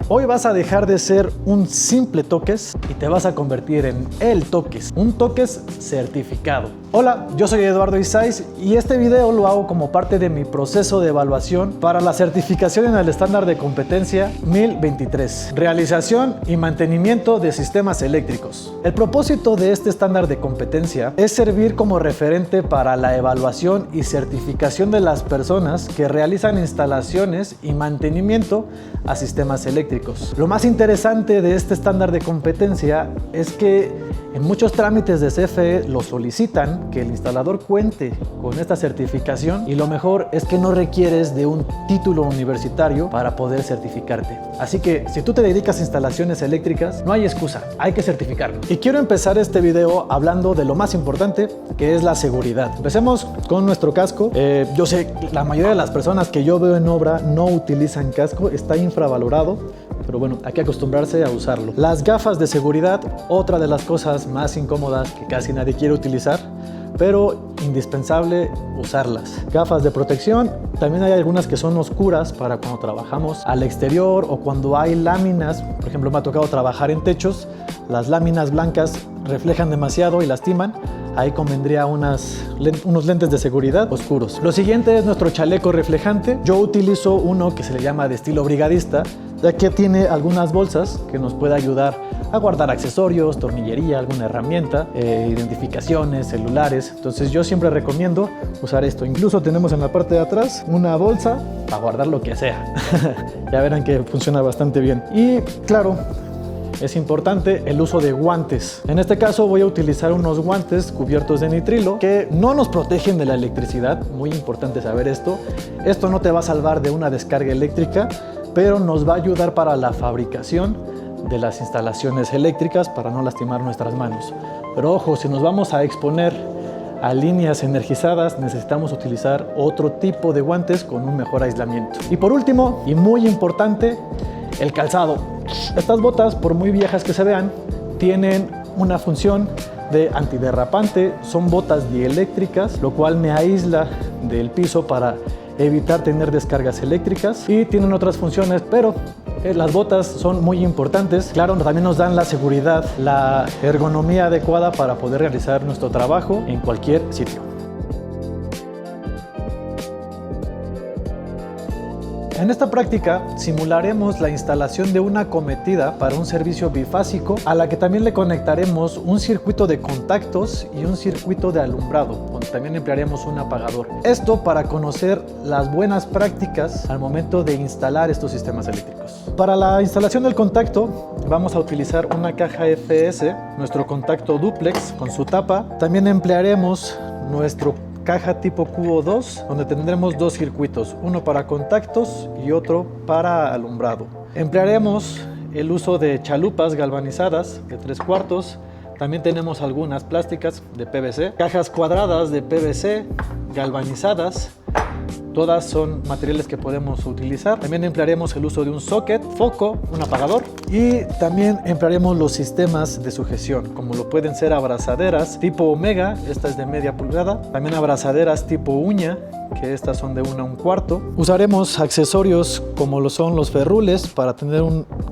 Hoy vas a dejar de ser un simple toques y te vas a convertir en el toques, un toques certificado. Hola, yo soy Eduardo Isais y este video lo hago como parte de mi proceso de evaluación para la certificación en el estándar de competencia 1023, realización y mantenimiento de sistemas eléctricos. El propósito de este estándar de competencia es servir como referente para la evaluación y certificación de las personas que realizan instalaciones y mantenimiento a sistemas eléctricos. Lo más interesante de este estándar de competencia es que en muchos trámites de CFE lo solicitan que el instalador cuente con esta certificación y lo mejor es que no requieres de un título universitario para poder certificarte. Así que si tú te dedicas a instalaciones eléctricas, no hay excusa, hay que certificarlo. Y quiero empezar este video hablando de lo más importante, que es la seguridad. Empecemos con nuestro casco. Yo sé que la mayoría de las personas que yo veo en obra no utilizan casco, está infravalorado. Pero bueno, hay que acostumbrarse a usarlo. Las gafas de seguridad, otra de las cosas más incómodas que casi nadie quiere utilizar, pero indispensable usarlas. Gafas de protección, también hay algunas que son oscuras para cuando trabajamos al exterior o cuando hay láminas. Por ejemplo, me ha tocado trabajar en techos, las láminas blancas reflejan demasiado y lastiman. Ahí convendría unos lentes de seguridad oscuros. Lo siguiente es nuestro chaleco reflejante. Yo utilizo uno que se le llama de estilo brigadista, ya que tiene algunas bolsas que nos puede ayudar a guardar accesorios, tornillería, alguna herramienta, identificaciones, celulares. Entonces yo siempre recomiendo usar esto. Incluso tenemos en la parte de atrás una bolsa para guardar lo que sea. Ya verán que funciona bastante bien. Y claro, es importante el uso de guantes. En este caso voy a utilizar unos guantes cubiertos de nitrilo que no nos protegen de la electricidad. Muy importante saber esto. Esto no te va a salvar de una descarga eléctrica, pero nos va a ayudar para la fabricación de las instalaciones eléctricas para no lastimar nuestras manos. Pero ojo, si nos vamos a exponer a líneas energizadas, necesitamos utilizar otro tipo de guantes con un mejor aislamiento. Y por último, y muy importante, el calzado. Estas botas, por muy viejas que se vean, tienen una función de antiderrapante. Son botas dieléctricas, lo cual me aísla del piso para evitar tener descargas eléctricas, y tienen otras funciones, pero las botas son muy importantes. Claro, también nos dan la seguridad, la ergonomía adecuada para poder realizar nuestro trabajo en cualquier sitio. En esta práctica simularemos la instalación de una cometida para un servicio bifásico, a la que también le conectaremos un circuito de contactos y un circuito de alumbrado, donde también emplearemos un apagador. Esto para conocer las buenas prácticas al momento de instalar estos sistemas eléctricos. Para la instalación del contacto vamos a utilizar una caja FS, nuestro contacto dúplex con su tapa. También emplearemos nuestro caja tipo cubo 2, donde tendremos dos circuitos, uno para contactos y otro para alumbrado. Emplearemos el uso de chalupas galvanizadas de 3/4. También tenemos algunas plásticas de PVC, cajas cuadradas de PVC galvanizadas. Todas son materiales que podemos utilizar. También emplearemos el uso de un socket, foco, un apagador, y también emplearemos los sistemas de sujeción, como lo pueden ser abrazaderas tipo Omega, esta es de media pulgada, también abrazaderas tipo uña, que estas son de 1 a 1/4. Usaremos accesorios como lo son los ferrules para tener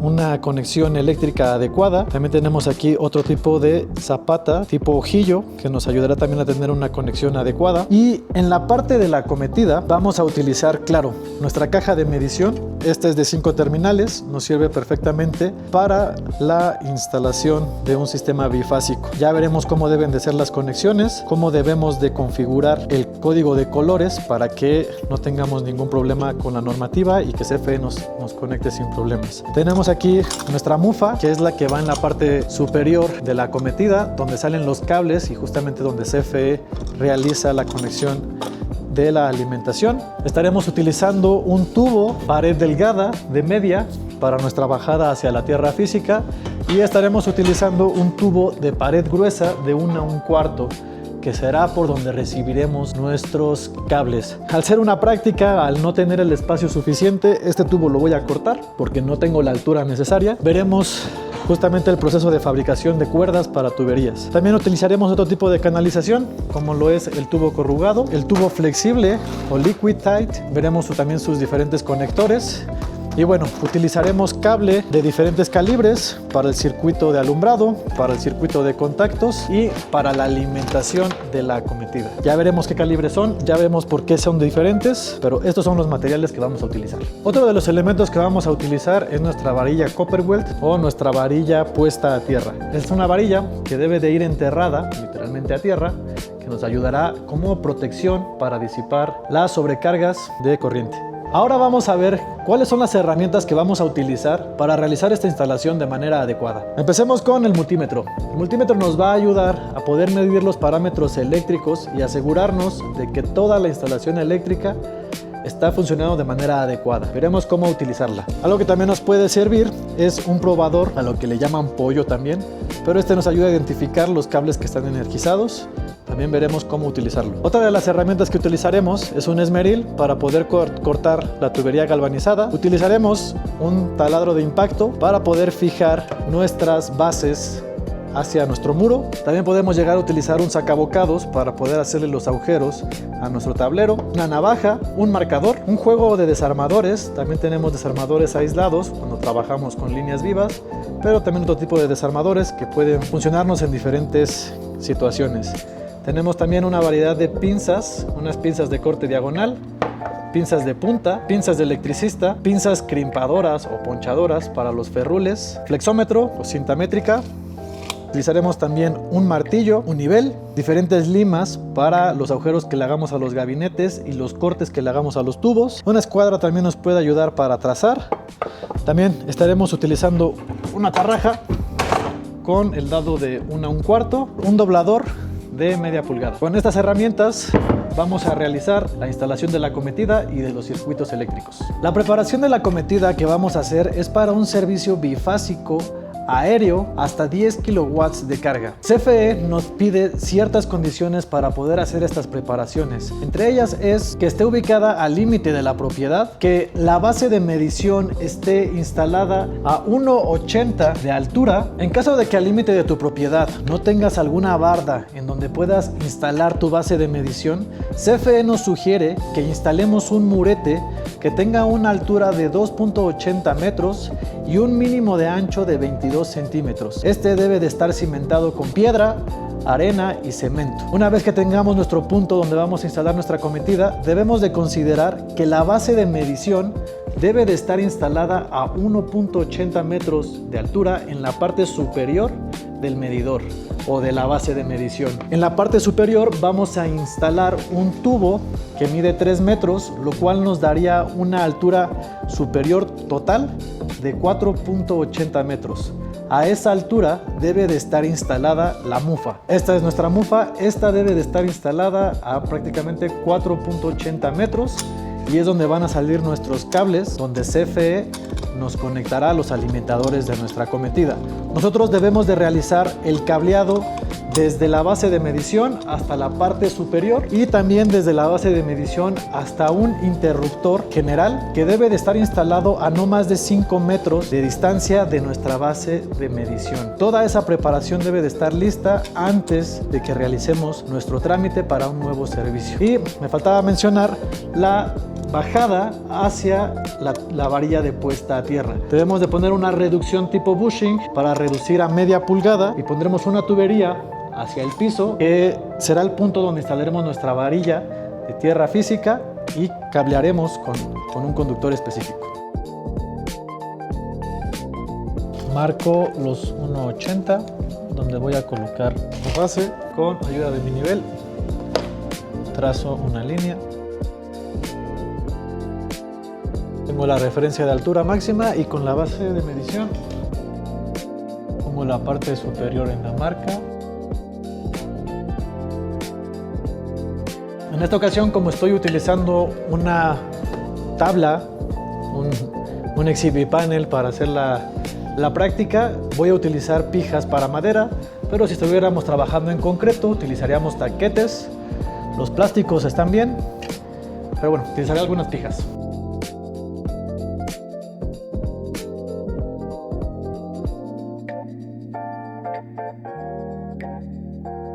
una conexión eléctrica adecuada. También tenemos aquí otro tipo de zapata tipo ojillo que nos ayudará también a tener una conexión adecuada. Y en la parte de la cometida vamos a utilizar, claro, nuestra caja de medición. Esta es de 5 terminales, nos sirve perfectamente para la instalación de un sistema bifásico. Ya veremos cómo deben de ser las conexiones, cómo debemos de configurar el código de colores para que no tengamos ningún problema con la normativa y que CFE nos conecte sin problemas. Tenemos aquí nuestra mufa, que es la que va en la parte superior de la cometida, donde salen los cables y justamente donde CFE realiza la conexión de la alimentación. Estaremos utilizando un tubo pared delgada de media para nuestra bajada hacia la tierra física, y estaremos utilizando un tubo de pared gruesa de 1 a 1/4, que será por donde recibiremos nuestros cables. Al ser una práctica, al no tener el espacio suficiente, este tubo lo voy a cortar porque no tengo la altura necesaria. Veremos justamente el proceso de fabricación de cuerdas para tuberías. También utilizaremos otro tipo de canalización, como lo es el tubo corrugado, el tubo flexible o liquid tight. Veremos también sus diferentes conectores. Y bueno, utilizaremos cable de diferentes calibres para el circuito de alumbrado, para el circuito de contactos y para la alimentación de la acometida. Ya veremos qué calibres son, ya vemos por qué son diferentes, pero estos son los materiales que vamos a utilizar. Otro de los elementos que vamos a utilizar es nuestra varilla copper weld o nuestra varilla puesta a tierra. Es una varilla que debe de ir enterrada literalmente a tierra, que nos ayudará como protección para disipar las sobrecargas de corriente. Ahora vamos a ver cuáles son las herramientas que vamos a utilizar para realizar esta instalación de manera adecuada. Empecemos con el multímetro. El multímetro nos va a ayudar a poder medir los parámetros eléctricos y asegurarnos de que toda la instalación eléctrica está funcionando de manera adecuada. Veremos cómo utilizarla. Algo que también nos puede servir es un probador, a lo que le llaman pollo también, pero este nos ayuda a identificar los cables que están energizados. También veremos cómo utilizarlo. Otra de las herramientas que utilizaremos es un esmeril para poder cortar la tubería galvanizada. Utilizaremos un taladro de impacto para poder fijar nuestras bases hacia nuestro muro. También podemos llegar a utilizar un sacabocados para poder hacerle los agujeros a nuestro tablero, una navaja, un marcador, un juego de desarmadores. También tenemos desarmadores aislados cuando trabajamos con líneas vivas, pero también otro tipo de desarmadores que pueden funcionarnos en diferentes situaciones. Tenemos también una variedad de pinzas, unas pinzas de corte diagonal, pinzas de punta, pinzas de electricista, pinzas crimpadoras o ponchadoras para los ferrules, flexómetro o cinta métrica. Utilizaremos también un martillo, un nivel, diferentes limas para los agujeros que le hagamos a los gabinetes y los cortes que le hagamos a los tubos. Una escuadra también nos puede ayudar para trazar. También estaremos utilizando una tarraja con el dado de 1 1/4, un doblador de media pulgada. Con estas herramientas vamos a realizar la instalación de la acometida y de los circuitos eléctricos. La preparación de la acometida que vamos a hacer es para un servicio bifásico aéreo hasta 10 kilowatts de carga. CFE nos pide ciertas condiciones para poder hacer estas preparaciones. Entre ellas es que esté ubicada al límite de la propiedad, que la base de medición esté instalada a 1,80 de altura. En caso de que al límite de tu propiedad no tengas alguna barda en donde puedas instalar tu base de medición, CFE nos sugiere que instalemos un murete que tenga una altura de 2,80 metros y un mínimo de ancho de 22 centímetros. Este debe de estar cimentado con piedra, arena y cemento. Una vez que tengamos nuestro punto donde vamos a instalar nuestra acometida, debemos de considerar que la base de medición debe de estar instalada a 1,80 metros de altura en la parte superior del medidor o de la base de medición. En la parte superior vamos a instalar un tubo que mide 3 metros, lo cual nos daría una altura superior total de 4,80 metros. A esa altura debe de estar instalada la mufa. Esta es nuestra mufa, esta debe de estar instalada a prácticamente 4,80 metros y es donde van a salir nuestros cables, donde CFE nos conectará a los alimentadores de nuestra acometida. Nosotros debemos de realizar el cableado desde la base de medición hasta la parte superior y también desde la base de medición hasta un interruptor general que debe de estar instalado a no más de 5 metros de distancia de nuestra base de medición. Toda esa preparación debe de estar lista antes de que realicemos nuestro trámite para un nuevo servicio. Y me faltaba mencionar la bajada hacia la varilla de puesta a tierra. Debemos de poner una reducción tipo bushing para reducir a media pulgada y pondremos una tubería hacia el piso que será el punto donde instalaremos nuestra varilla de tierra física y cablearemos con un conductor específico. Marco los 1,80 donde voy a colocar la base con ayuda de mi nivel. Trazo una línea. Tengo la referencia de altura máxima y con la base de medición pongo la parte superior en la marca. En esta ocasión, como estoy utilizando una tabla, un exhibit panel para hacer la práctica, voy a utilizar pijas para madera, pero si estuviéramos trabajando en concreto utilizaríamos taquetes. Los plásticos están bien, pero bueno, utilizaré algunas pijas.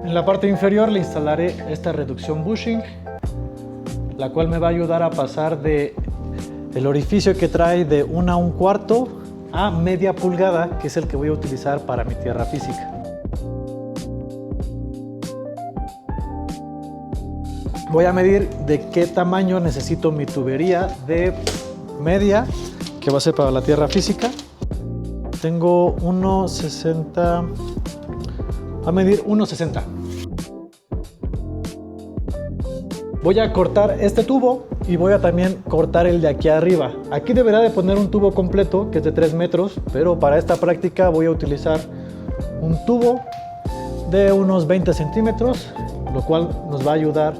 En la parte inferior le instalaré esta reducción bushing, la cual me va a ayudar a pasar de el orificio que trae de 1 a 1/4 a media pulgada, que es el que voy a utilizar para mi tierra física. Voy a medir de qué tamaño necesito mi tubería de media, que va a ser para la tierra física. Tengo 1,60, va a medir 1,60. Voy a cortar este tubo y voy a también cortar el de aquí arriba. Aquí deberá de poner un tubo completo que es de 3 metros, pero para esta práctica voy a utilizar un tubo de unos 20 centímetros, lo cual nos va a ayudar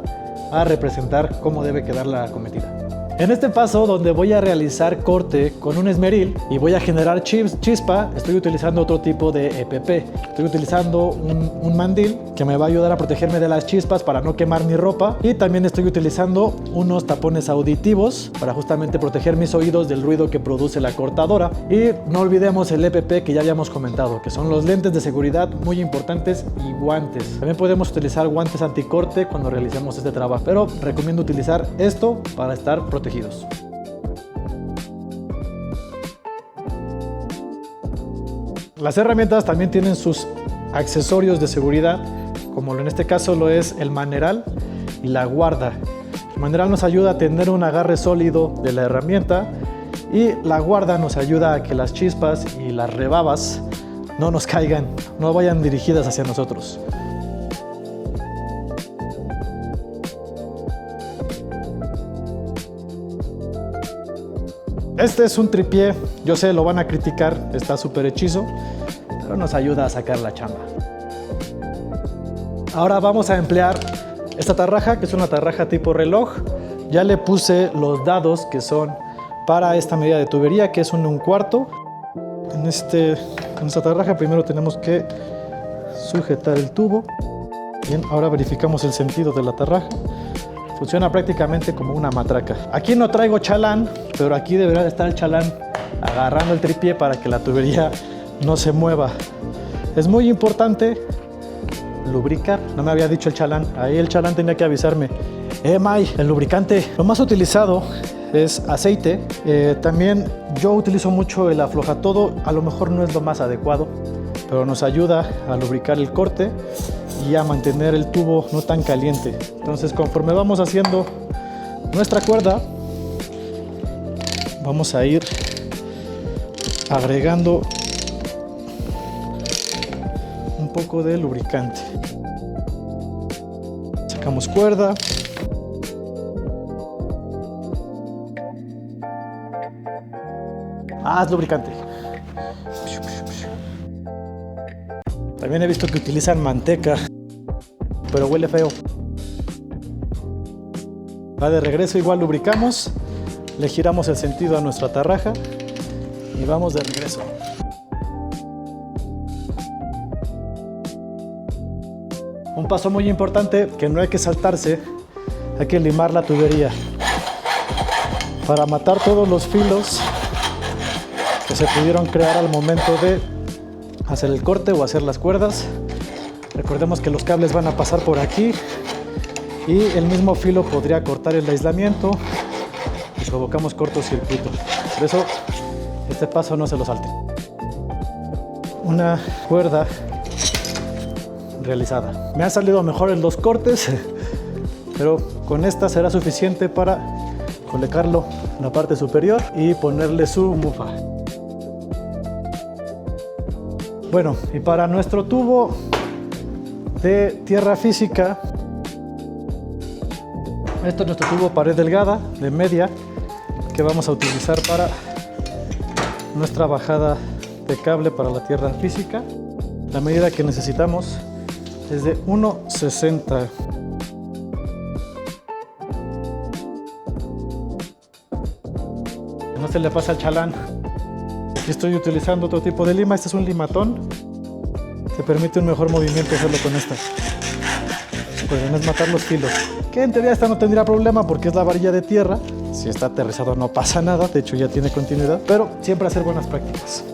a representar cómo debe quedar la acometida. En este paso, donde voy a realizar corte con un esmeril y voy a generar chispa, estoy utilizando otro tipo de EPP. Estoy utilizando un mandil que me va a ayudar a protegerme de las chispas para no quemar mi ropa, y también estoy utilizando unos tapones auditivos para justamente proteger mis oídos del ruido que produce la cortadora. Y no olvidemos el EPP que ya habíamos comentado, que son los lentes de seguridad muy importantes, y guantes. También podemos utilizar guantes anticorte cuando realicemos este trabajo, pero recomiendo utilizar esto para estar protegidos. Las herramientas también tienen sus accesorios de seguridad, como en este caso lo es el maneral y la guarda. El maneral nos ayuda a tener un agarre sólido de la herramienta, y la guarda nos ayuda a que las chispas y las rebabas no nos caigan, no vayan dirigidas hacia nosotros. Este es un tripié, yo sé, lo van a criticar, está súper hechizo, pero nos ayuda a sacar la chamba. Ahora vamos a emplear esta tarraja, que es una tarraja tipo reloj. Ya le puse los dados que son para esta medida de tubería, que es 1 1/4. En esta tarraja primero tenemos que sujetar el tubo. Bien, ahora verificamos el sentido de la tarraja. Funciona prácticamente como una matraca. Aquí no traigo chalán, pero aquí deberá de estar el chalán agarrando el tripié para que la tubería no se mueva. Es muy importante lubricar. No me había dicho el chalán. Ahí el chalán tenía que avisarme. May, el lubricante. Lo más utilizado es aceite. También yo utilizo mucho el aflojatodo. A lo mejor no es lo más adecuado, pero nos ayuda a lubricar el corte y a mantener el tubo no tan caliente. Entonces, conforme vamos haciendo nuestra cuerda, vamos a ir agregando un poco de lubricante. Sacamos cuerda. Haz lubricante. También he visto que utilizan manteca, pero huele feo. Va de regreso, igual lubricamos, le giramos el sentido a nuestra tarraja y vamos de regreso. Un paso muy importante que no hay que saltarse, hay que limar la tubería para matar todos los filos que se pudieron crear al momento de hacer el corte o hacer las cuerdas. Recordemos que los cables van a pasar por aquí y el mismo filo podría cortar el aislamiento y provocamos cortocircuito. Por eso este paso no se lo salte. Una cuerda realizada. Me han salido mejores los cortes, pero con esta será suficiente para colocarlo en la parte superior y ponerle su mufa. Bueno, y para nuestro tubo de tierra física, este es nuestro tubo pared delgada de media que vamos a utilizar para nuestra bajada de cable para la tierra física. La medida que necesitamos es de 1,60. No se le pasa el chalán. Aquí estoy utilizando otro tipo de lima. Este es un limatón. Te permite un mejor movimiento hacerlo con esta. Pues no es matar los filos. Que en teoría esta no tendría problema porque es la varilla de tierra. Si está aterrizado no pasa nada. De hecho ya tiene continuidad. Pero siempre hacer buenas prácticas.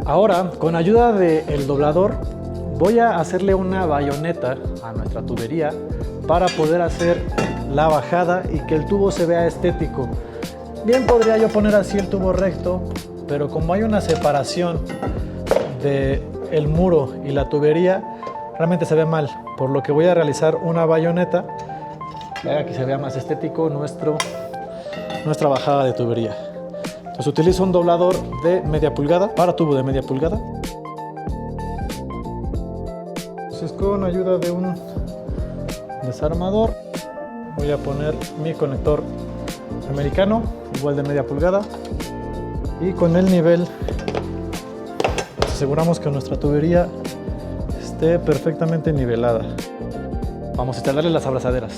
Ahora, con ayuda del doblador, voy a hacerle una bayoneta a nuestra tubería para poder hacer la bajada y que el tubo se vea estético. Bien podría yo poner así el tubo recto, pero como hay una separación del muro y la tubería, realmente se ve mal, por lo que voy a realizar una bayoneta que haga que se vea más estético nuestra bajada de tubería. Entonces utilizo un doblador de media pulgada para tubo de media pulgada. Entonces con ayuda de un desarmador voy a poner mi conector americano, igual de media pulgada, y con el nivel aseguramos que nuestra tubería esté perfectamente nivelada. Vamos a instalarle las abrazaderas.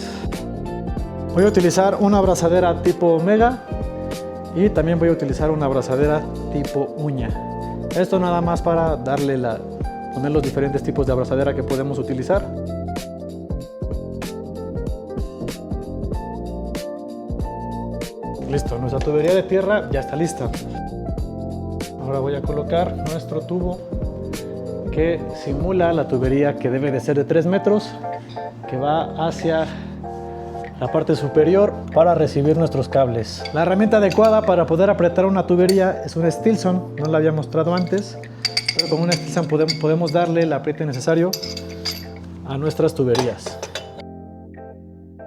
Voy a utilizar una abrazadera tipo Omega y también voy a utilizar una abrazadera tipo uña. Esto nada más para poner los diferentes tipos de abrazadera que podemos utilizar. Listo, nuestra tubería de tierra ya está lista. Ahora voy a colocar nuestro tubo que simula la tubería que debe de ser de 3 metros, que va hacia la parte superior para recibir nuestros cables. La herramienta adecuada para poder apretar una tubería es un Stilson, no la había mostrado antes, pero con un Stilson podemos darle el apriete necesario a nuestras tuberías.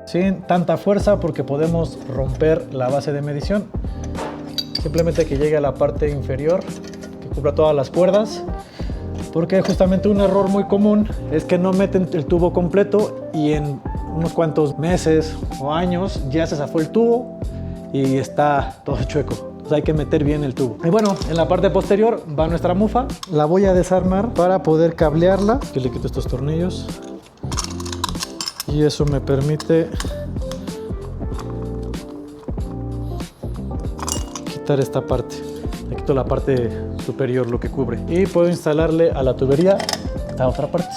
Sin tanta fuerza porque podemos romper la base de medición. Simplemente que llegue a la parte inferior, que cubra todas las cuerdas, porque justamente un error muy común es que no meten el tubo completo y en unos cuantos meses o años ya se zafó el tubo y está todo chueco. Entonces hay que meter bien el tubo. Y bueno, en la parte posterior va nuestra mufa. La voy a desarmar para poder cablearla. Aquí le quito estos tornillos y eso me permite quitar esta parte. Le quito la parte superior, lo que cubre, y puedo instalarle a la tubería esta otra parte.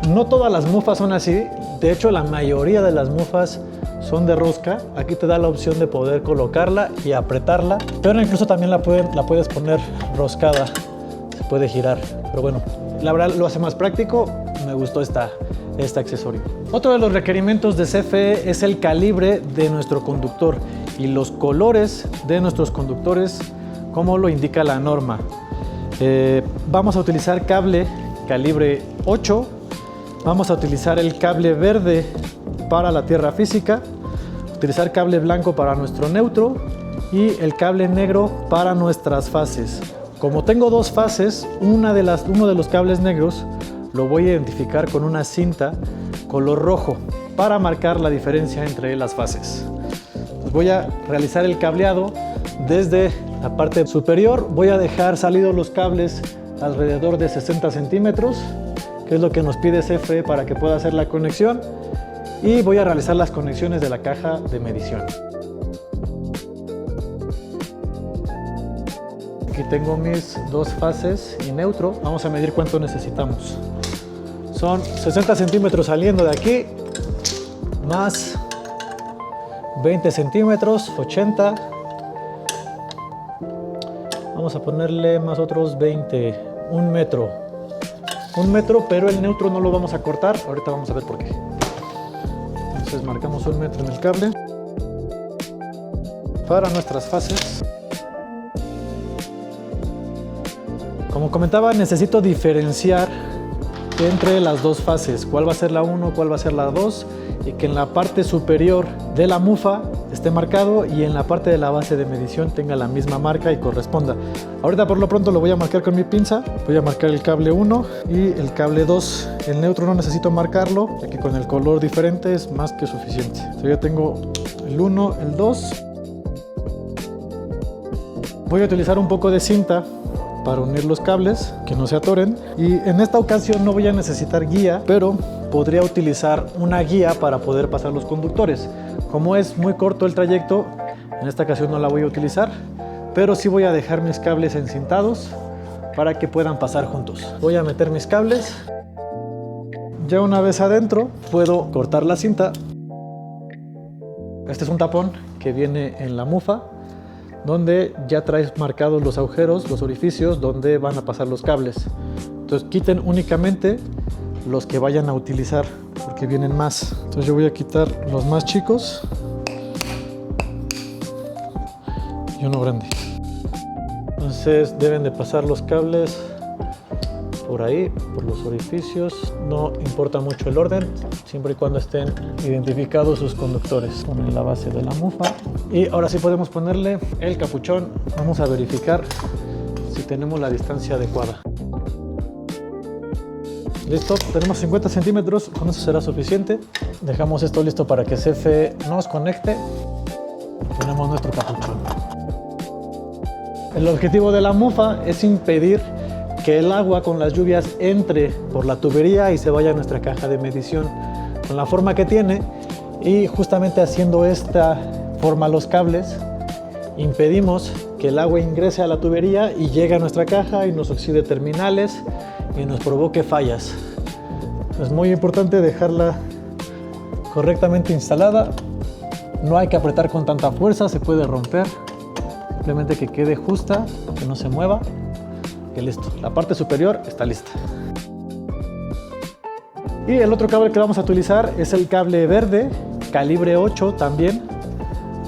No todas las mufas son así, de hecho la mayoría de las mufas son de rosca. Aquí te da la opción de poder colocarla y apretarla, pero incluso también la puedes poner roscada, se puede girar, pero bueno, la verdad lo hace más práctico. Me gustó este accesorio. Otro de los requerimientos de CFE es el calibre de nuestro conductor y los colores de nuestros conductores, como lo indica la norma. Vamos a utilizar cable calibre 8, vamos a utilizar el cable verde para la tierra física, utilizar cable blanco para nuestro neutro y el cable negro para nuestras fases. Como tengo dos fases, uno de los cables negros lo voy a identificar con una cinta color rojo para marcar la diferencia entre las fases. Pues voy a realizar el cableado desde la parte superior. Voy a dejar salidos los cables alrededor de 60 centímetros, que es lo que nos pide CFE para que pueda hacer la conexión, y voy a realizar las conexiones de la caja de medición. Aquí tengo mis dos fases y neutro. Vamos a medir cuánto necesitamos. Son 60 centímetros saliendo de aquí, más 20 centímetros, 80. Vamos a ponerle más otros 20, un metro, pero el neutro no lo vamos a cortar. Ahorita vamos a ver por qué. Entonces marcamos 1 metro en el cable para nuestras fases. Como comentaba, necesito diferenciar entre las dos fases, cuál va a ser la 1, cuál va a ser la 2, y que en la parte superior de la mufa esté marcado y en la parte de la base de medición tenga la misma marca y corresponda. Ahorita por lo pronto lo voy a marcar con mi pinza. Voy a marcar el cable 1 y el cable 2. El neutro no necesito marcarlo, ya que con el color diferente es más que suficiente. Entonces ya tengo el 1, el 2. Voy a utilizar un poco de cinta para unir los cables, que no se atoren, y en esta ocasión no voy a necesitar guía, pero podría utilizar una guía para poder pasar los conductores. Como es muy corto el trayecto, en esta ocasión no la voy a utilizar, pero sí voy a dejar mis cables encintados para que puedan pasar juntos. Voy a meter mis cables. Ya una vez adentro puedo cortar la cinta. Este es un tapón que viene en la mufa, donde ya traes marcados los agujeros, los orificios donde van a pasar los cables. Entonces quiten únicamente los que vayan a utilizar porque vienen más. Entonces yo voy a quitar los más chicos y uno grande. Entonces deben de pasar los cables por ahí, por los orificios. No importa mucho el orden, siempre y cuando estén identificados sus conductores. Ponen la base de la mufa y ahora sí podemos ponerle el capuchón. Vamos a verificar si tenemos la distancia adecuada. Listo, tenemos 50 centímetros, con eso será suficiente. Dejamos esto listo para que CFE nos conecte. Ponemos nuestro capuchón. El objetivo de la mufa es impedir que el agua con las lluvias entre por la tubería y se vaya a nuestra caja de medición con la forma que tiene, y justamente haciendo esta forma los cables impedimos que el agua ingrese a la tubería y llegue a nuestra caja y nos oxide terminales y nos provoque fallas. Es muy importante dejarla correctamente instalada. No hay que apretar con tanta fuerza, se puede romper. Simplemente que quede justa, que no se mueva. Y listo, la parte superior está lista. Y el otro cable que vamos a utilizar es el cable verde, calibre 8 también,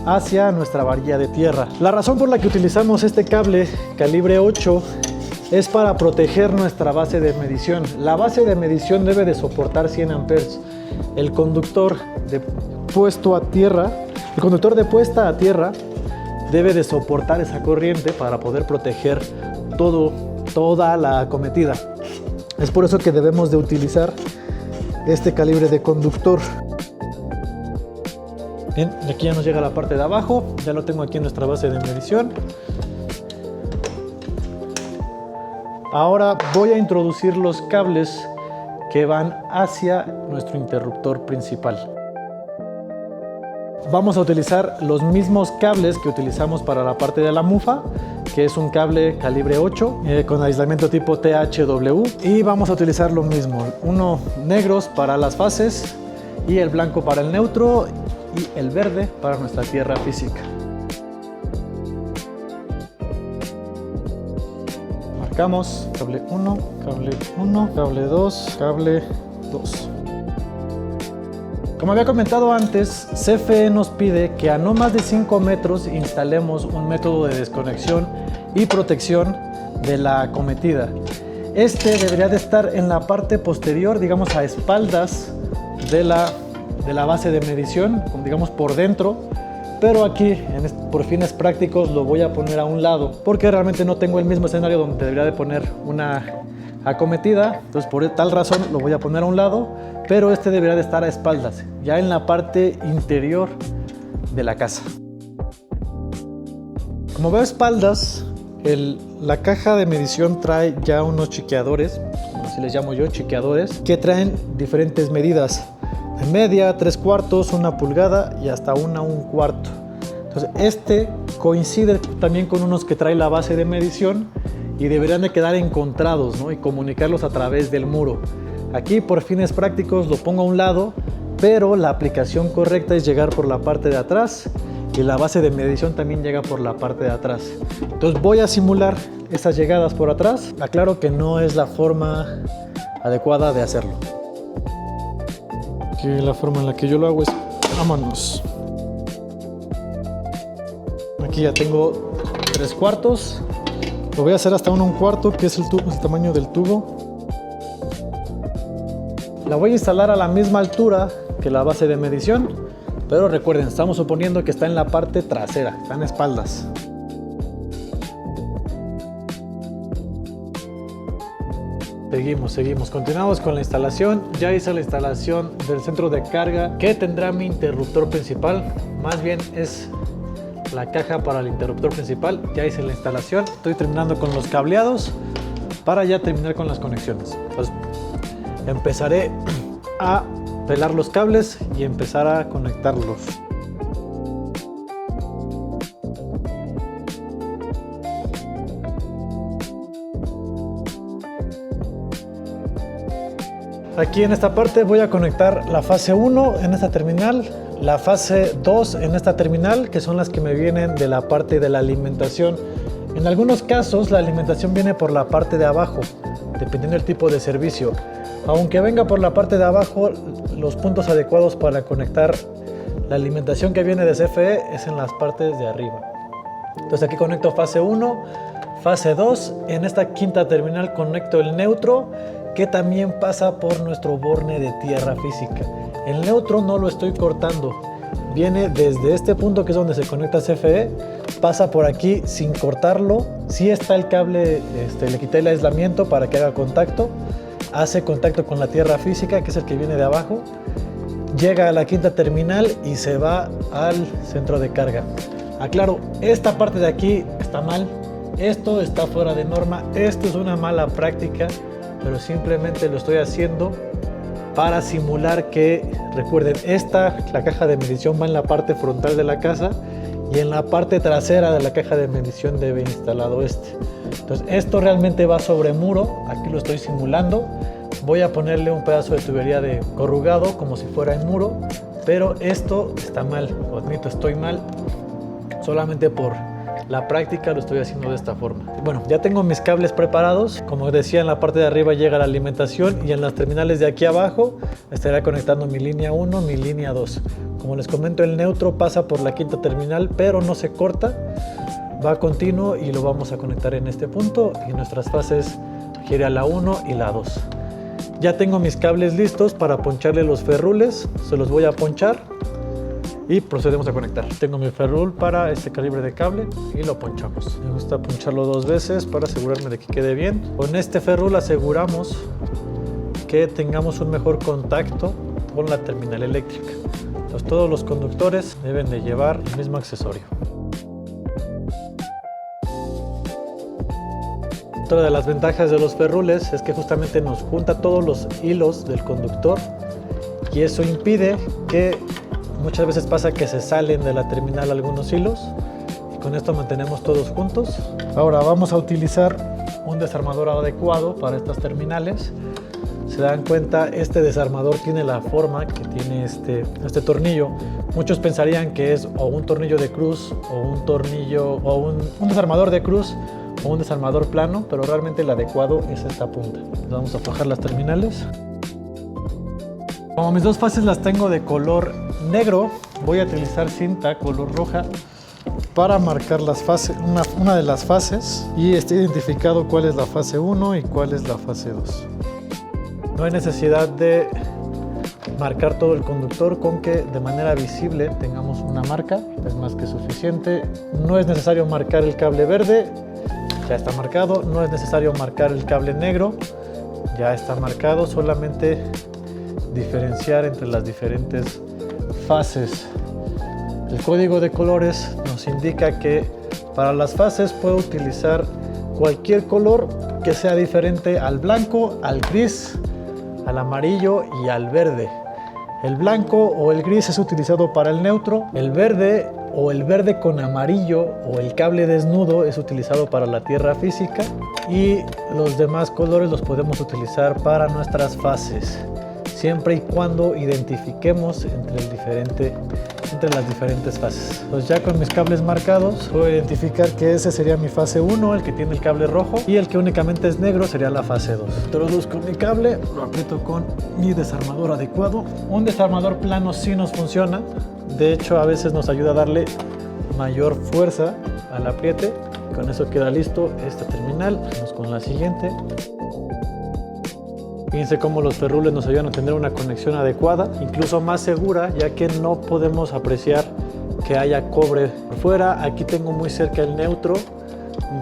hacia nuestra varilla de tierra. La razón por la que utilizamos este cable calibre 8 es para proteger nuestra base de medición. La base de medición debe de soportar 100 amperes. El conductor de puesta a tierra debe de soportar esa corriente para poder proteger toda la acometida. Es por eso que debemos de utilizar este calibre de conductor. Bien, y aquí ya nos llega la parte de abajo. Ya lo tengo aquí en nuestra base de medición. Ahora voy a introducir los cables que van hacia nuestro interruptor principal. Vamos a utilizar los mismos cables que utilizamos para la parte de la mufa, que es un cable calibre 8 con aislamiento tipo THW, y vamos a utilizar lo mismo, uno negros para las fases y el blanco para el neutro y el verde para nuestra tierra física. Marcamos cable 1, cable 1, cable 2, cable 2. Como había comentado antes, CFE nos pide que a no más de 5 metros instalemos un método de desconexión y protección de la acometida. Este debería de estar en la parte posterior, digamos a espaldas de la base de medición, digamos por dentro, pero aquí por fines prácticos lo voy a poner a un lado porque realmente no tengo el mismo escenario donde debería de poner una acometida. Entonces por tal razón lo voy a poner a un lado, pero este debería de estar a espaldas, ya en la parte interior de la casa. Como veo espaldas, la caja de medición trae ya unos chiqueadores, así les llamo yo, chiqueadores, que traen diferentes medidas: de media, 3/4, 1 pulgada y hasta 1/4. Entonces este coincide también con unos que trae la base de medición y deberían de quedar encontrados, ¿no? Y comunicarlos a través del muro. Aquí por fines prácticos lo pongo a un lado, pero la aplicación correcta es llegar por la parte de atrás y la base de medición también llega por la parte de atrás. Entonces voy a simular estas llegadas por atrás. Aclaro que no es la forma adecuada de hacerlo. Aquí la forma en la que yo lo hago es, vámonos. Aquí ya tengo 3/4. Lo voy a hacer hasta 1/4, que es el tamaño del tubo. La voy a instalar a la misma altura que la base de medición, pero recuerden, estamos suponiendo que está en la parte trasera, está en espaldas. Seguimos, continuamos con la instalación. Ya hice la instalación del centro de carga que tendrá mi interruptor principal, más bien es la caja para el interruptor principal. Ya hice la instalación, estoy terminando con los cableados para ya terminar con las conexiones. Entonces, empezaré a pelar los cables y empezar a conectarlos. Aquí en esta parte voy a conectar la fase 1 en esta terminal, la fase 2 en esta terminal, que son las que me vienen de la parte de la alimentación. En algunos casos la alimentación viene por la parte de abajo, dependiendo del tipo de servicio. Aunque venga por la parte de abajo, los puntos adecuados para conectar la alimentación que viene de CFE es en las partes de arriba. Entonces aquí conecto fase 1, fase 2. En esta quinta terminal conecto el neutro, que también pasa por nuestro borne de tierra física. El neutro no lo estoy cortando, viene desde este punto que es donde se conecta CFE, pasa por aquí sin cortarlo. Si está el cable, le quité el aislamiento para que haga contacto, hace contacto con la tierra física, que es el que viene de abajo, llega a la quinta terminal y se va al centro de carga. Aclaro, esta parte de aquí está mal, esto está fuera de norma, esto es una mala práctica, pero simplemente lo estoy haciendo para simular que, recuerden, la caja de medición va en la parte frontal de la casa y en la parte trasera de la caja de medición debe instalado este. Entonces esto realmente va sobre muro, aquí lo estoy simulando. Voy a ponerle un pedazo de tubería de corrugado como si fuera en muro, pero esto está mal, lo admito, estoy mal. Solamente por la práctica lo estoy haciendo de esta forma. Bueno, ya tengo mis cables preparados. Como decía, en la parte de arriba llega la alimentación y en las terminales de aquí abajo estaré conectando mi línea 1, mi línea 2. Como les comento, el neutro pasa por la quinta terminal, pero no se corta, va continuo y lo vamos a conectar en este punto, y nuestras fases gira la 1 y la 2. Ya tengo mis cables listos para poncharle los ferrules, se los voy a ponchar y procedemos a conectar. Tengo mi ferrul para este calibre de cable y lo ponchamos. Me gusta poncharlo 2 veces para asegurarme de que quede bien. Con este ferrul aseguramos que tengamos un mejor contacto con la terminal eléctrica. Entonces, todos los conductores deben de llevar el mismo accesorio. Otra de las ventajas de los ferrules es que justamente nos junta todos los hilos del conductor, y eso impide que muchas veces pasa que se salen de la terminal algunos hilos, y con esto mantenemos todos juntos. Ahora vamos a utilizar un desarmador adecuado para estas terminales. Se dan cuenta, este desarmador tiene la forma que tiene este tornillo. Muchos pensarían que es o un tornillo de cruz o un tornillo o un desarmador de cruz o un desarmador plano, pero realmente el adecuado es esta punta. Vamos a aflojar las terminales. Como mis dos fases las tengo de color negro, voy a utilizar cinta color roja para marcar las fases, una de las fases, y esté identificado cuál es la fase 1 y cuál es la fase 2. No hay necesidad de marcar todo el conductor, con que de manera visible tengamos una marca, es más que suficiente. No es necesario marcar el cable verde, ya está marcado. No es necesario marcar el cable negro, ya está marcado. Solamente diferenciar entre las diferentes fases. El código de colores nos indica que para las fases puedo utilizar cualquier color que sea diferente al blanco, al gris, al amarillo y al verde. El blanco o el gris es utilizado para el neutro, el verde o el verde con amarillo o el cable desnudo es utilizado para la tierra física, y los demás colores los podemos utilizar para nuestras fases, siempre y cuando identifiquemos entre las diferentes fases. Pues ya con mis cables marcados puedo identificar que ese sería mi fase 1, el que tiene el cable rojo, y el que únicamente es negro sería la fase 2. Introduzco mi cable, lo aprieto con mi desarmador adecuado. Un desarmador plano sí nos funciona, de hecho a veces nos ayuda a darle mayor fuerza al apriete. Con eso queda listo esta terminal. Vamos con la siguiente. Fíjense cómo los ferrules nos ayudan a tener una conexión adecuada, incluso más segura, ya que no podemos apreciar que haya cobre por fuera. Aquí tengo muy cerca el neutro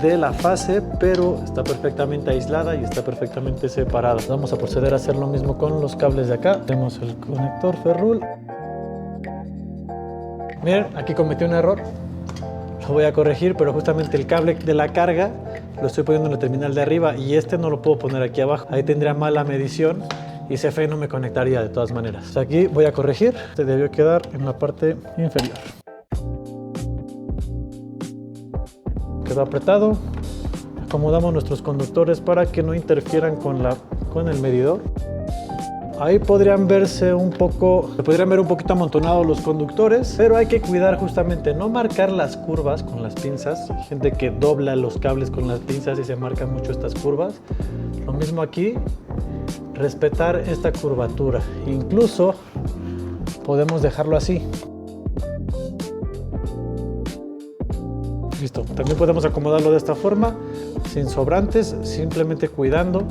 de la fase, pero está perfectamente aislada y está perfectamente separada. Vamos a proceder a hacer lo mismo con los cables de acá. Tenemos el conector ferrul. Miren, aquí cometí un error. Lo voy a corregir, pero justamente el cable de la carga lo estoy poniendo en la terminal de arriba y este no lo puedo poner aquí abajo. Ahí tendría mala medición y CFE no me conectaría de todas maneras. Entonces aquí voy a corregir. Este debió quedar en la parte inferior. Quedó apretado. Acomodamos nuestros conductores para que no interfieran con el medidor. Ahí podrían ver un poquito amontonados los conductores, pero hay que cuidar justamente no marcar las curvas con las pinzas. Hay gente que dobla los cables con las pinzas y se marcan mucho estas curvas. Lo mismo aquí, respetar esta curvatura. Incluso podemos dejarlo así. Listo. También podemos acomodarlo de esta forma, sin sobrantes, simplemente cuidando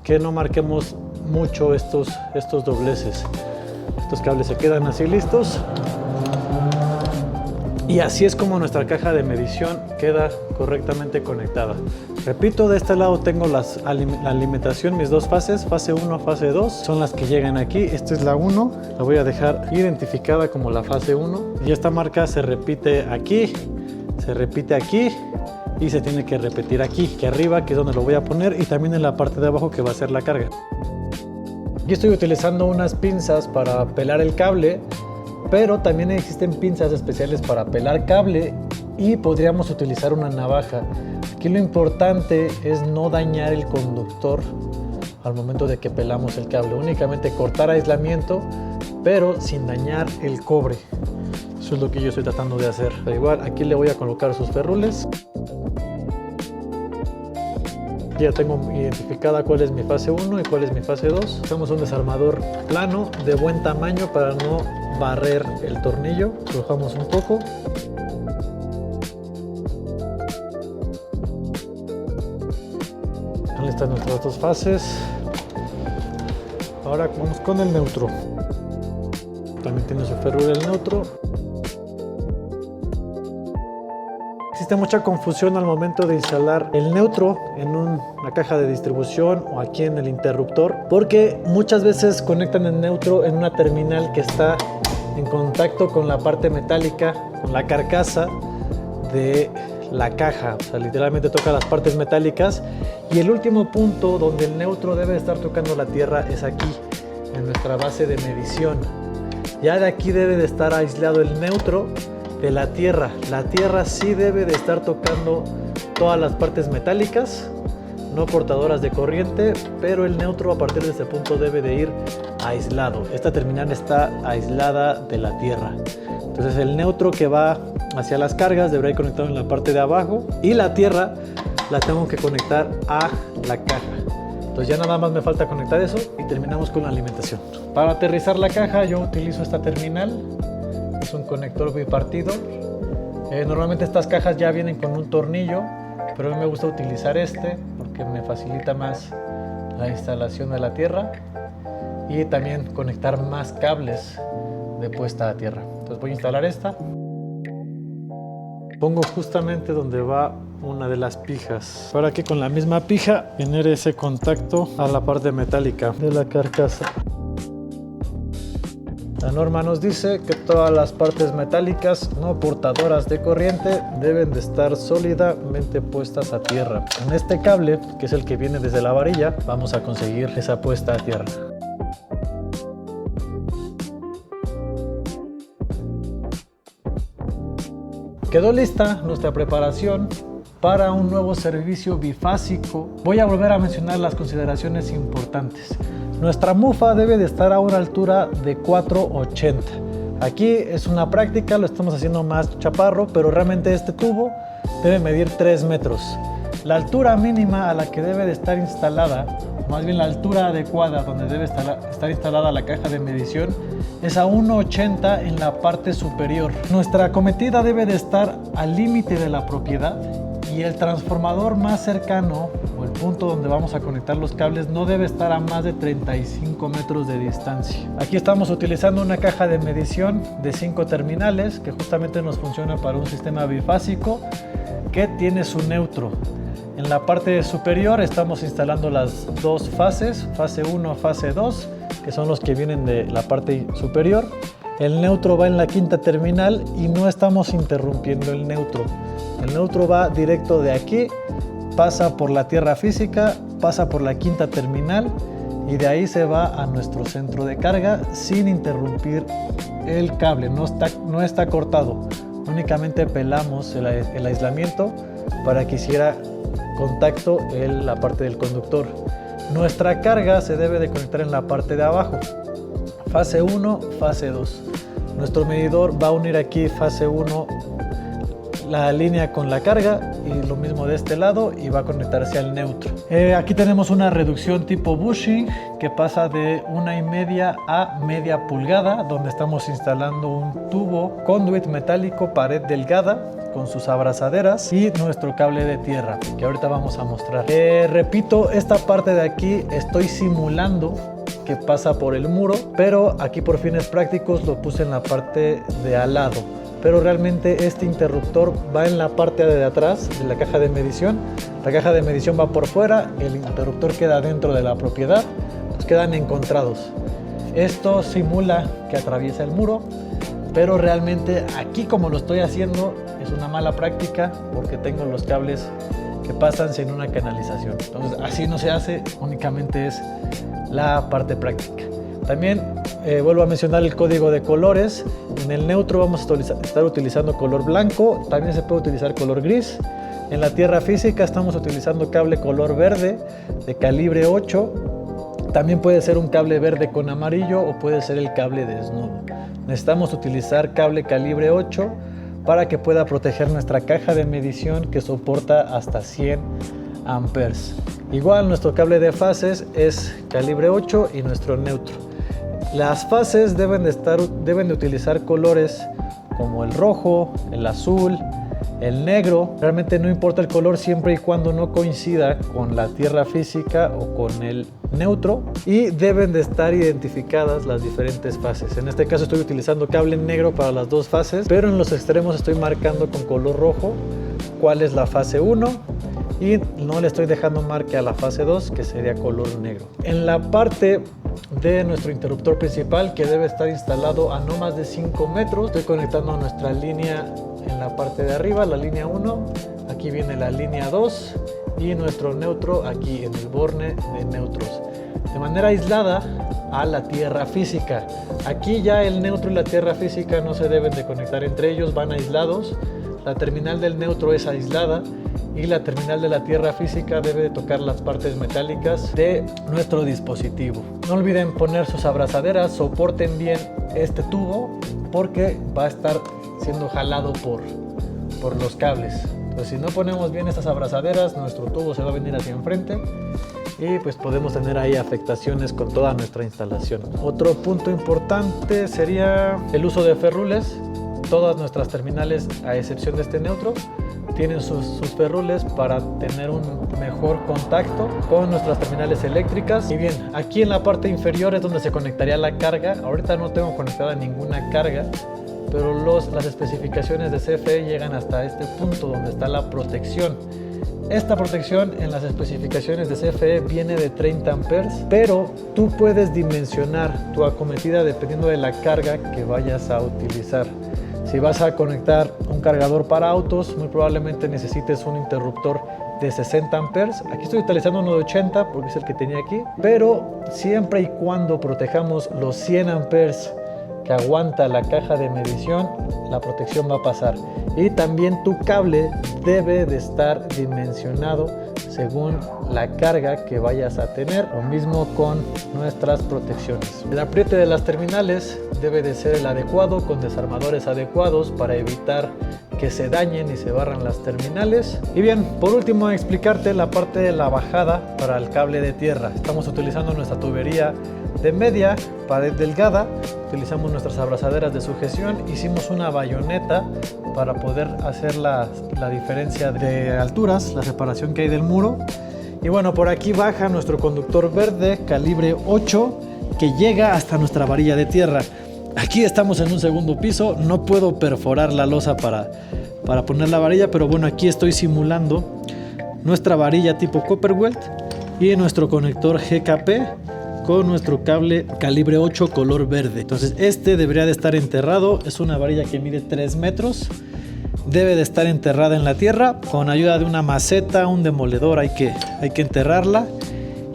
que no marquemos mucho estos dobleces. Estos cables se quedan así listos. Y así es como nuestra caja de medición queda correctamente conectada. Repito, de este lado tengo la alimentación, mis dos fases, fase 1, fase 2, son las que llegan aquí. Esta es la 1, la voy a dejar identificada como la fase 1. Y esta marca se repite aquí, se repite aquí y se tiene que repetir aquí arriba, que es donde lo voy a poner, y también en la parte de abajo, que va a ser la carga. Aquí estoy utilizando unas pinzas para pelar el cable, pero también existen pinzas especiales para pelar cable y podríamos utilizar una navaja. Aquí lo importante es no dañar el conductor al momento de que pelamos el cable, únicamente cortar aislamiento, pero sin dañar el cobre. Eso es lo que yo estoy tratando de hacer. Da igual, aquí le voy a colocar sus ferrules. Ya tengo identificada cuál es mi fase 1 y cuál es mi fase 2. Usamos un desarmador plano de buen tamaño para no barrer el tornillo. Aflojamos un poco. Ahí están nuestras dos fases. Ahora vamos con el neutro. También tiene su ferrule el neutro. Existe mucha confusión al momento de instalar el neutro en una caja de distribución o aquí en el interruptor, porque muchas veces conectan el neutro en una terminal que está en contacto con la parte metálica, con la carcasa de la caja. O sea, literalmente toca las partes metálicas, y el último punto donde el neutro debe estar tocando la tierra es aquí, en nuestra base de medición. Ya de aquí debe de estar aislado el neutro de la tierra. La tierra sí debe de estar tocando todas las partes metálicas, no portadoras de corriente, pero el neutro a partir de este punto debe de ir aislado. Esta terminal está aislada de la tierra. Entonces el neutro que va hacia las cargas deberá ir conectado en la parte de abajo, y la tierra la tengo que conectar a la caja. Entonces ya nada más me falta conectar eso y terminamos con la alimentación. Para aterrizar la caja yo utilizo esta terminal. Es un conector bipartido. Normalmente estas cajas ya vienen con un tornillo, pero a mí me gusta utilizar este porque me facilita más la instalación de la tierra y también conectar más cables de puesta a tierra. Entonces voy a instalar esta. Pongo justamente donde va una de las pijas, para que con la misma pija genere ese contacto a la parte metálica de la carcasa. La norma nos dice que todas las partes metálicas no portadoras de corriente deben de estar sólidamente puestas a tierra. En este cable, que es el que viene desde la varilla, vamos a conseguir esa puesta a tierra. Quedó lista nuestra preparación para un nuevo servicio bifásico. Voy a volver a mencionar las consideraciones importantes. Nuestra mufa debe de estar a una altura de 4.80. Aquí es una práctica, lo estamos haciendo más chaparro, pero realmente este tubo debe medir 3 metros. La altura mínima a la que debe de estar instalada, más bien la altura adecuada donde debe estar instalada la caja de medición, es a 1.80 en la parte superior. Nuestra acometida debe de estar al límite de la propiedad, y el transformador más cercano o el punto donde vamos a conectar los cables no debe estar a más de 35 metros de distancia. Aquí estamos utilizando una caja de medición de 5 terminales que justamente nos funciona para un sistema bifásico que tiene su neutro. En la parte superior estamos instalando las dos fases, fase 1, fase 2, que son los que vienen de la parte superior. El neutro va en la quinta terminal y no estamos interrumpiendo el neutro. El neutro va directo de aquí, pasa por la tierra física, pasa por la quinta terminal y de ahí se va a nuestro centro de carga sin interrumpir el cable. No está cortado, únicamente pelamos el aislamiento para que hiciera contacto en la parte del conductor. Nuestra carga se debe de conectar en la parte de abajo. Fase 1, fase 2. Nuestro medidor va a unir aquí fase 1 la línea con la carga y lo mismo de este lado y va a conectarse al neutro. Aquí tenemos una reducción tipo bushing que pasa de 1,5 a media pulgada, donde estamos instalando un tubo conduit metálico pared delgada con sus abrazaderas y nuestro cable de tierra que ahorita vamos a mostrar. Repito, esta parte de aquí estoy simulando que pasa por el muro, pero aquí por fines prácticos lo puse en la parte de al lado, pero realmente este interruptor va en la parte de atrás de la caja de medición. La caja de medición va por fuera, el interruptor queda dentro de la propiedad, pues quedan encontrados. Esto simula que atraviesa el muro, pero realmente aquí como lo estoy haciendo es una mala práctica porque tengo los cables que pasan sin una canalización. Entonces así no se hace, únicamente es la parte práctica. También vuelvo a mencionar el código de colores. En el neutro vamos a estar utilizando color blanco, también se puede utilizar color gris. En la tierra física estamos utilizando cable color verde de calibre 8. También puede ser un cable verde con amarillo o puede ser el cable desnudo. Necesitamos utilizar cable calibre 8 para que pueda proteger nuestra caja de medición que soporta hasta 100 amperes. Igual nuestro cable de fases es calibre 8 y nuestro neutro. Las fases deben de utilizar colores como el rojo, el azul, el negro. Realmente no importa el color siempre y cuando no coincida con la tierra física o con el neutro, y deben de estar identificadas las diferentes fases. En este caso estoy utilizando cable negro para las dos fases, pero en los extremos estoy marcando con color rojo cuál es la fase 1 y no le estoy dejando marque a la fase 2, que sería color negro. En la parte de nuestro interruptor principal, que debe estar instalado a no más de 5 metros, estoy conectando nuestra línea en la parte de arriba, la línea 1, aquí viene la línea 2 y nuestro neutro aquí en el borne de neutros, de manera aislada a la tierra física. Aquí ya el neutro y la tierra física no se deben de conectar entre ellos, van aislados. La terminal del neutro es aislada y la terminal de la tierra física debe de tocar las partes metálicas de nuestro dispositivo. No olviden poner sus abrazaderas, soporten bien este tubo porque va a estar siendo jalado por los cables. Entonces, si no ponemos bien estas abrazaderas, nuestro tubo se va a venir hacia enfrente y pues podemos tener ahí afectaciones con toda nuestra instalación. Otro punto importante sería el uso de ferrules. Todas nuestras terminales, a excepción de este neutro, tienen sus ferrules para tener un mejor contacto con nuestras terminales eléctricas. Y bien, aquí en la parte inferior es donde se conectaría la carga. Ahorita no tengo conectada ninguna carga, pero las especificaciones de CFE llegan hasta este punto donde está la protección. Esta protección en las especificaciones de CFE viene de 30 amperes, pero tú puedes dimensionar tu acometida dependiendo de la carga que vayas a utilizar. Si vas a conectar un cargador para autos, muy probablemente necesites un interruptor de 60 amperes. Aquí estoy utilizando uno de 80 porque es el que tenía aquí, pero siempre y cuando protejamos los 100 amperes que aguanta la caja de medición, la protección va a pasar. Y también tu cable debe de estar dimensionado según la carga que vayas a tener. Lo mismo con nuestras protecciones. El apriete de las terminales debe de ser el adecuado, con desarmadores adecuados para evitar que se dañen y se barran las terminales. Y bien, por último, explicarte la parte de la bajada para el cable de tierra. Estamos utilizando nuestra tubería de media pared delgada, utilizamos nuestras abrazaderas de sujeción, hicimos una bayoneta para poder hacer la diferencia de alturas, la separación que hay del muro. Y bueno, por aquí baja nuestro conductor verde calibre 8 que llega hasta nuestra varilla de tierra. Aquí estamos en un segundo piso, no puedo perforar la losa para poner la varilla, pero bueno, aquí estoy simulando nuestra varilla tipo Copperweld y nuestro conector GKP con nuestro cable calibre 8 color verde. Entonces este debería de estar enterrado, es una varilla que mide 3 metros, debe de estar enterrada en la tierra. Con ayuda de una maceta, un demoledor hay que enterrarla.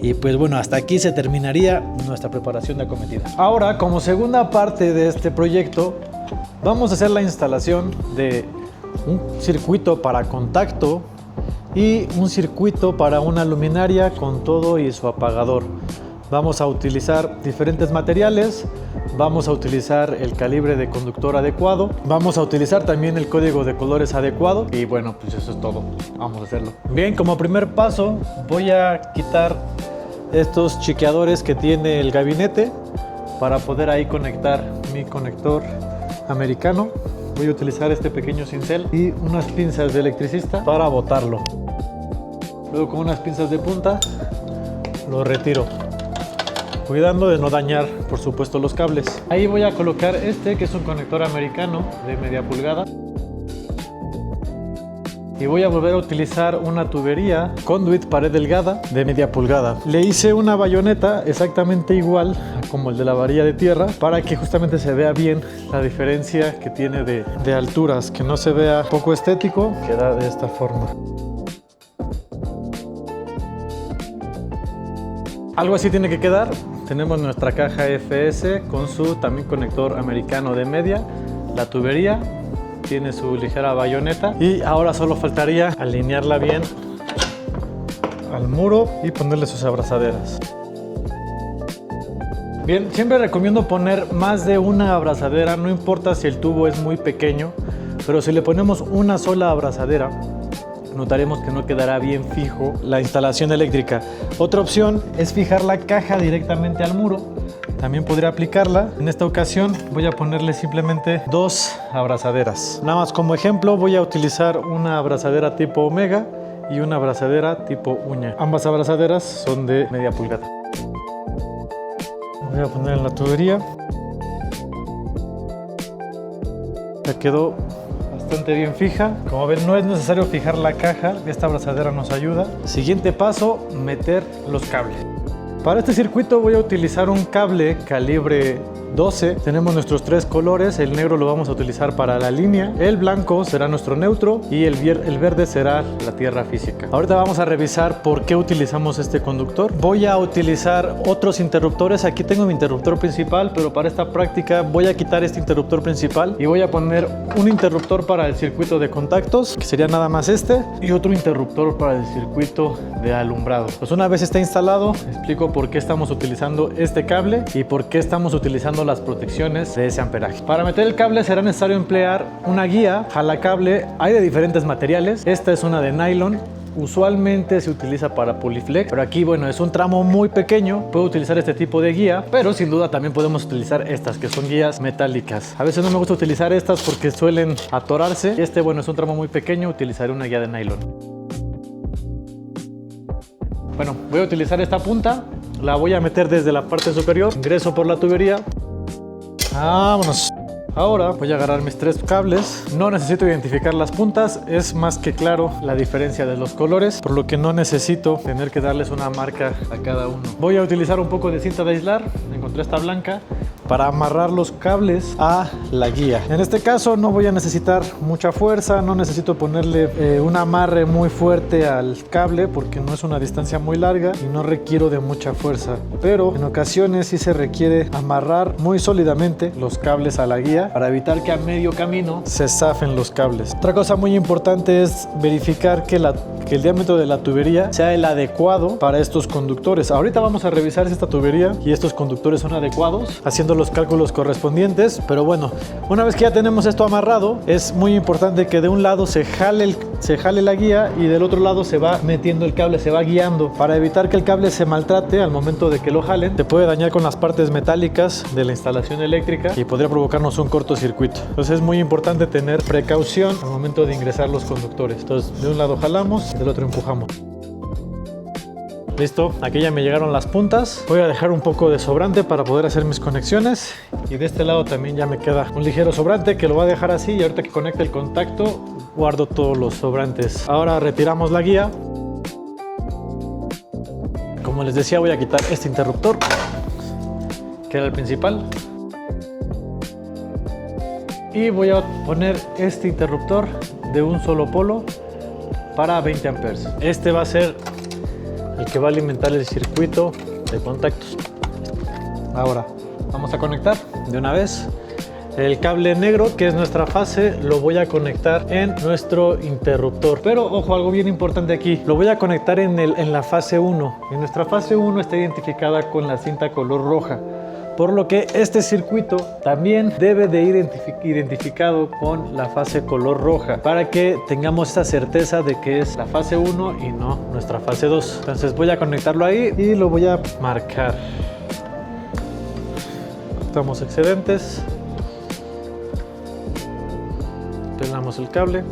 Y pues bueno, hasta aquí se terminaría nuestra preparación de acometida. Ahora, como segunda parte de este proyecto, vamos a hacer la instalación de un circuito para contacto y un circuito para una luminaria con todo y su apagador. Vamos a utilizar diferentes materiales, vamos a utilizar el calibre de conductor adecuado, vamos a utilizar también el código de colores adecuado y bueno, pues eso es todo. Vamos a hacerlo. Bien, como primer paso voy a quitar estos chiqueadores que tiene el gabinete para poder ahí conectar mi conector americano. Voy a utilizar este pequeño cincel y unas pinzas de electricista para botarlo. Luego con unas pinzas de punta lo retiro, cuidando de no dañar por supuesto los cables. Ahí voy a colocar este que es un conector americano de media pulgada. Y voy a volver a utilizar una tubería conduit pared delgada de media pulgada. Le hice una bayoneta exactamente igual como el de la varilla de tierra para que justamente se vea bien la diferencia que tiene de alturas, que no se vea poco estético, queda de esta forma. Algo así tiene que quedar. Tenemos nuestra caja FS con su también conector americano de media, la tubería tiene su ligera bayoneta y ahora solo faltaría alinearla bien al muro y ponerle sus abrazaderas. Bien, siempre recomiendo poner más de una abrazadera, no importa si el tubo es muy pequeño, pero si le ponemos una sola abrazadera, notaremos que no quedará bien fijo la instalación eléctrica. Otra opción es fijar la caja directamente al muro. También podría aplicarla. En esta ocasión voy a ponerle simplemente 2 abrazaderas. Nada más como ejemplo voy a utilizar una abrazadera tipo Omega y una abrazadera tipo uña. Ambas abrazaderas son de media pulgada. Voy a poner en la tubería. Ya quedó bastante bien fija. Como ven, no es necesario fijar la caja, esta abrazadera nos ayuda. Siguiente paso, meter los cables. Para este circuito voy a utilizar un cable calibre 12. Tenemos nuestros 3 colores, el negro lo vamos a utilizar para la línea, el blanco será nuestro neutro y el verde será la tierra física. Ahorita vamos a revisar por qué utilizamos este conductor. Voy a utilizar otros interruptores. Aquí tengo mi interruptor principal, pero para esta práctica voy a quitar este interruptor principal y voy a poner un interruptor para el circuito de contactos, que sería nada más este, y otro interruptor para el circuito de alumbrado. Pues una vez está instalado, explico por qué estamos utilizando este cable y por qué estamos utilizando las protecciones de ese amperaje. Para meter el cable será necesario emplear una guía jalacable. Hay de diferentes materiales. Esta es una de nylon. Usualmente se utiliza para Poliflex, pero aquí bueno, es un tramo muy pequeño. Puedo utilizar este tipo de guía, pero sin duda también podemos utilizar estas que son guías metálicas. A veces no me gusta utilizar estas porque suelen atorarse. Este bueno, es un tramo muy pequeño, utilizaré una guía de nylon. Bueno, voy a utilizar esta punta, la voy a meter desde la parte superior, ingreso por la tubería. Vámonos. Ahora voy a agarrar mis 3 cables. No necesito identificar las puntas, es más que claro la diferencia de los colores, por lo que no necesito tener que darles una marca a cada uno. Voy a utilizar un poco de cinta de aislar, encontré esta blanca, para amarrar los cables a la guía. En este caso no voy a necesitar mucha fuerza, no necesito ponerle un amarre muy fuerte al cable porque no es una distancia muy larga y no requiero de mucha fuerza, pero en ocasiones sí se requiere amarrar muy sólidamente los cables a la guía para evitar que a medio camino se zafen los cables. Otra cosa muy importante es verificar que el diámetro de la tubería sea el adecuado para estos conductores. Ahorita vamos a revisar si esta tubería y estos conductores son adecuados, haciendo los cálculos correspondientes, pero bueno, una vez que ya tenemos esto amarrado, es muy importante que de un lado se jale la guía y del otro lado se va metiendo el cable, se va guiando, para evitar que el cable se maltrate al momento de que lo jalen. Se puede dañar con las partes metálicas de la instalación eléctrica y podría provocarnos un cortocircuito. Entonces es muy importante tener precaución al momento de ingresar los conductores. Entonces de un lado jalamos y del otro empujamos. Listo, aquí ya me llegaron las puntas. Voy a dejar un poco de sobrante para poder hacer mis conexiones. Y de este lado también ya me queda un ligero sobrante que lo voy a dejar así. Y ahorita que conecte el contacto, guardo todos los sobrantes. Ahora retiramos la guía. Como les decía, voy a quitar este interruptor, que era el principal. Y voy a poner este interruptor de un solo polo para 20 amperes. Este va a ser el que va a alimentar el circuito de contactos. Ahora vamos a conectar de una vez. El cable negro, que es nuestra fase, lo voy a conectar en nuestro interruptor. Pero ojo, algo bien importante aquí, lo voy a conectar en la fase 1. En nuestra fase 1 está identificada con la cinta color roja, por lo que este circuito también debe de ir identificado con la fase color roja, para que tengamos esa certeza de que es la fase 1 y no nuestra fase 2. Entonces voy a conectarlo ahí y lo voy a marcar. Cortamos excedentes, pelamos el cable,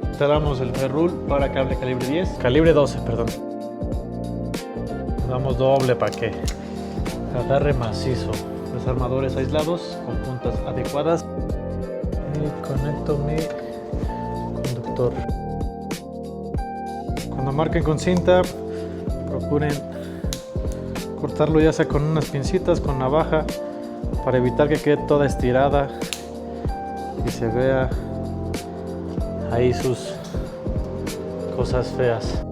instalamos el ferrule para cable calibre 12, perdón. Damos doble para que agarre macizo. Desarmadores aislados con puntas adecuadas y conecto mi conductor. Cuando marquen con cinta, procuren cortarlo ya sea con unas pincitas, con navaja, para evitar que quede toda estirada y se vea ahí sus cosas feas.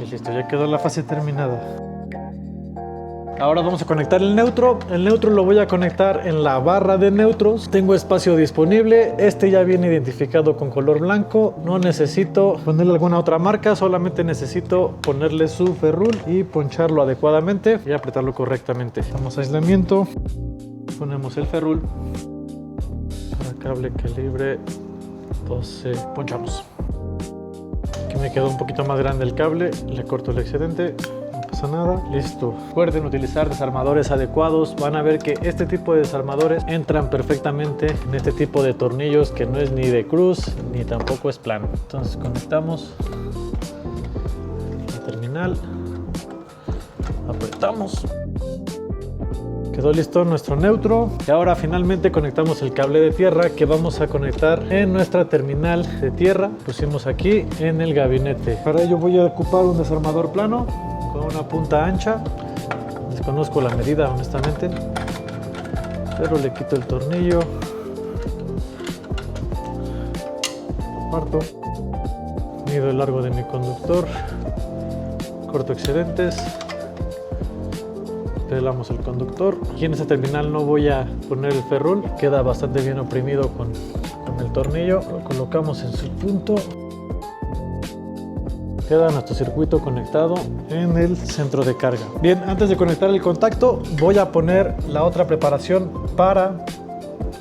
Y listo, ya quedó la fase terminada. Ahora vamos a conectar el neutro. El neutro lo voy a conectar en la barra de neutros. Tengo espacio disponible. Este ya viene identificado con color blanco. No necesito ponerle alguna otra marca, solamente necesito ponerle su ferrule y poncharlo adecuadamente y apretarlo correctamente. Damos aislamiento, ponemos el ferrule para cable calibre 12, ponchamos. Aquí me quedó un poquito más grande el cable, le corto el excedente. No pasa nada, listo. Recuerden utilizar desarmadores adecuados. Van a ver que este tipo de desarmadores entran perfectamente en este tipo de tornillos, que no es ni de cruz ni tampoco es plano. Entonces conectamos la terminal, apretamos, quedó listo nuestro neutro. Y ahora finalmente conectamos el cable de tierra que vamos a conectar en nuestra terminal de tierra. Pusimos aquí en el gabinete. Para ello voy a ocupar un desarmador plano con una punta ancha. Desconozco la medida honestamente, pero le quito el tornillo, parto, mido el largo de mi conductor, corto excedentes, pelamos el conductor. Aquí en esta terminal no voy a poner el ferrule, queda bastante bien oprimido con el tornillo. Lo colocamos en su punto. Queda nuestro circuito conectado en el centro de carga. Bien, antes de conectar el contacto, voy a poner la otra preparación para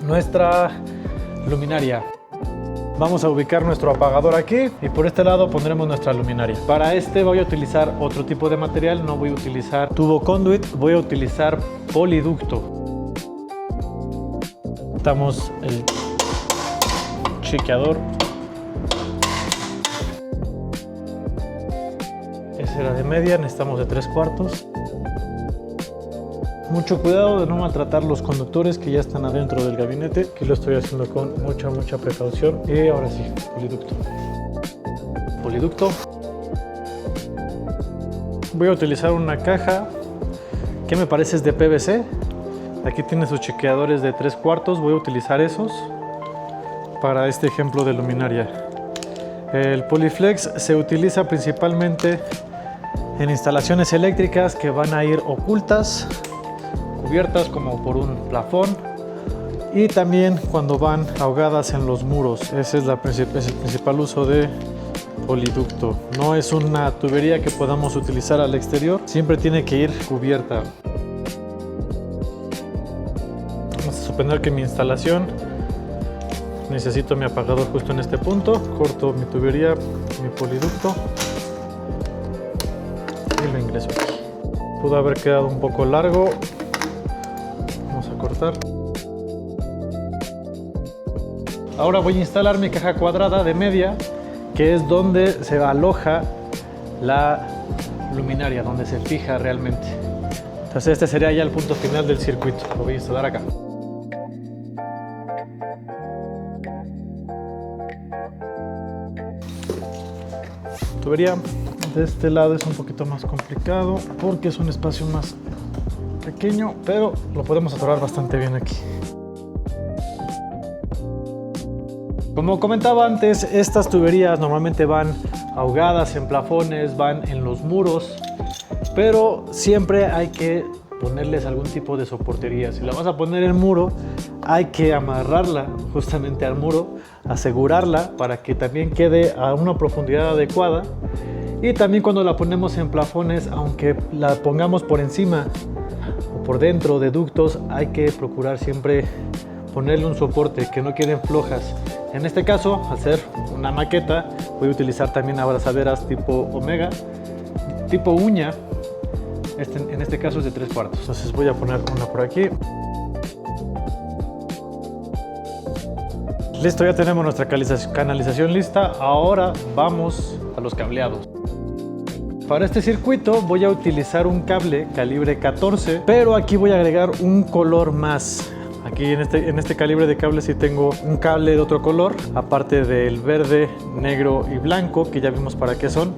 nuestra luminaria. Vamos a ubicar nuestro apagador aquí y por este lado pondremos nuestra luminaria. Para este voy a utilizar otro tipo de material, no voy a utilizar tubo conduit, voy a utilizar poliducto. Quitamos el chequeador. Ese era de media, necesitamos de 3/4. Mucho cuidado de no maltratar los conductores que ya están adentro del gabinete. Aquí lo estoy haciendo con mucha precaución. Y ahora sí, poliducto. Poliducto. Voy a utilizar una caja que me parece es de PVC. Aquí tiene sus chequeadores de 3/4. Voy a utilizar esos para este ejemplo de luminaria. El Poliflex se utiliza principalmente en instalaciones eléctricas que van a ir ocultas, cubiertas como por un plafón, y también cuando van ahogadas en los muros. Ese es el principal uso de poliducto. No es una tubería que podamos utilizar al exterior, siempre tiene que ir cubierta. Vamos a suponer que mi instalación necesito mi apagador justo en este punto. Corto mi tubería, mi poliducto y lo ingreso aquí. Pudo haber quedado un poco largo. Vamos a cortar. Ahora voy a instalar mi caja cuadrada de media, que es donde se aloja la luminaria, donde se fija realmente. Entonces este sería ya el punto final del circuito. Lo voy a instalar acá. Tubería de este lado es un poquito más complicado porque es un espacio más pequeño, pero lo podemos atorar bastante bien aquí. Como comentaba antes, estas tuberías normalmente van ahogadas en plafones, van en los muros, pero siempre hay que ponerles algún tipo de soportería. Si la vas a poner en muro, hay que amarrarla justamente al muro, asegurarla para que también quede a una profundidad adecuada. Y también cuando la ponemos en plafones, aunque la pongamos por encima o por dentro de ductos, hay que procurar siempre ponerle un soporte, que no queden flojas. En este caso, al ser una maqueta, voy a utilizar también abrazaderas tipo Omega, tipo uña. En este caso es de 3/4. Entonces voy a poner una por aquí. Listo, ya tenemos nuestra canalización lista. Ahora vamos a los cableados. Para este circuito voy a utilizar un cable calibre 14, pero aquí voy a agregar un color más. Aquí en este calibre de cable sí tengo un cable de otro color, aparte del verde, negro y blanco, que ya vimos para qué son.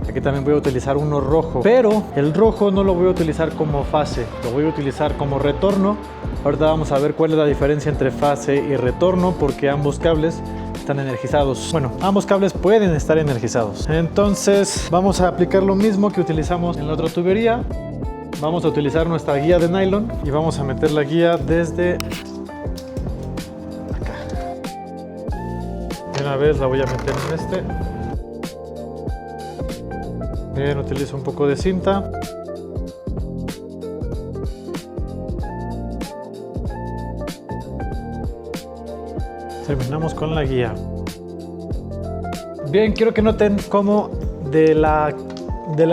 Aquí también voy a utilizar uno rojo, pero el rojo no lo voy a utilizar como fase, lo voy a utilizar como retorno. Ahorita vamos a ver cuál es la diferencia entre fase y retorno, porque ambos cables están energizados. Bueno, ambos cables pueden estar energizados. Entonces vamos a aplicar lo mismo que utilizamos en la otra tubería. Vamos a utilizar nuestra guía de nylon y vamos a meter la guía desde acá. De una vez la voy a meter en este. Bien, utilizo un poco de cinta. Terminamos con la guía. Bien, quiero que noten cómo de la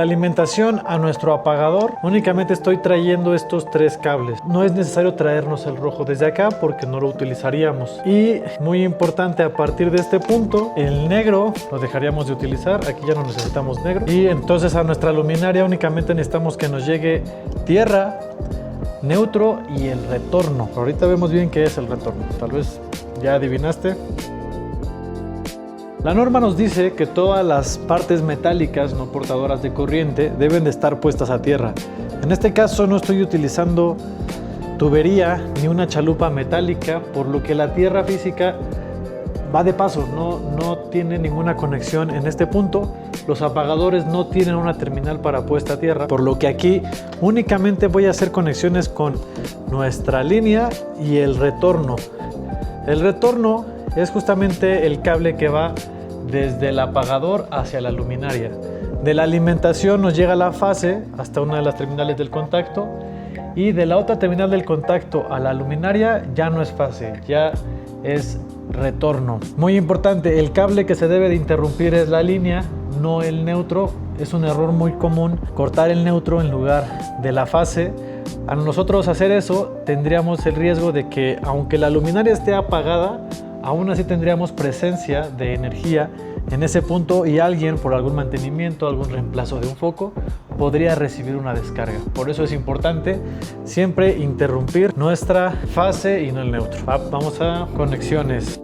alimentación a nuestro apagador únicamente estoy trayendo estos 3 cables. No es necesario traernos el rojo desde acá porque no lo utilizaríamos. Y muy importante, a partir de este punto el negro lo dejaríamos de utilizar. Aquí ya no necesitamos negro. Y entonces a nuestra luminaria únicamente necesitamos que nos llegue tierra, neutro y el retorno. Ahorita vemos bien qué es el retorno. Tal vez ya adivinaste. La norma nos dice que todas las partes metálicas no portadoras de corriente deben de estar puestas a tierra. En este caso no estoy utilizando tubería ni una chalupa metálica, por lo que la tierra física va de paso, no tiene ninguna conexión en este punto. Los apagadores no tienen una terminal para puesta a tierra, por lo que aquí únicamente voy a hacer conexiones con nuestra línea y el retorno. El retorno es justamente el cable que va desde el apagador hacia la luminaria. De la alimentación nos llega la fase hasta una de las terminales del contacto, y de la otra terminal del contacto a la luminaria ya no es fase, ya es retorno. Muy importante, el cable que se debe de interrumpir es la línea, no el neutro. Es un error muy común cortar el neutro en lugar de la fase. A nosotros hacer eso tendríamos el riesgo de que, aunque la luminaria esté apagada, aún así tendríamos presencia de energía en ese punto, y alguien, por algún mantenimiento, algún reemplazo de un foco, podría recibir una descarga. Por eso es importante siempre interrumpir nuestra fase y no el neutro. Vamos a conexiones.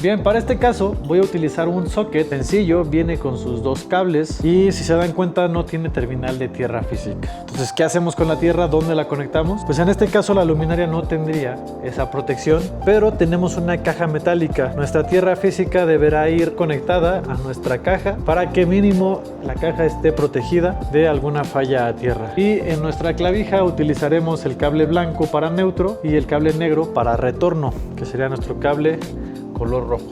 Bien, para este caso voy a utilizar un socket sencillo, viene con sus 2 cables y, si se dan cuenta, no tiene terminal de tierra física. Entonces, ¿qué hacemos con la tierra? ¿Dónde la conectamos? Pues en este caso la luminaria no tendría esa protección, pero tenemos una caja metálica. Nuestra tierra física deberá ir conectada a nuestra caja para que mínimo la caja esté protegida de alguna falla a tierra. Y en nuestra clavija utilizaremos el cable blanco para neutro y el cable negro para retorno, que sería nuestro cable color rojo.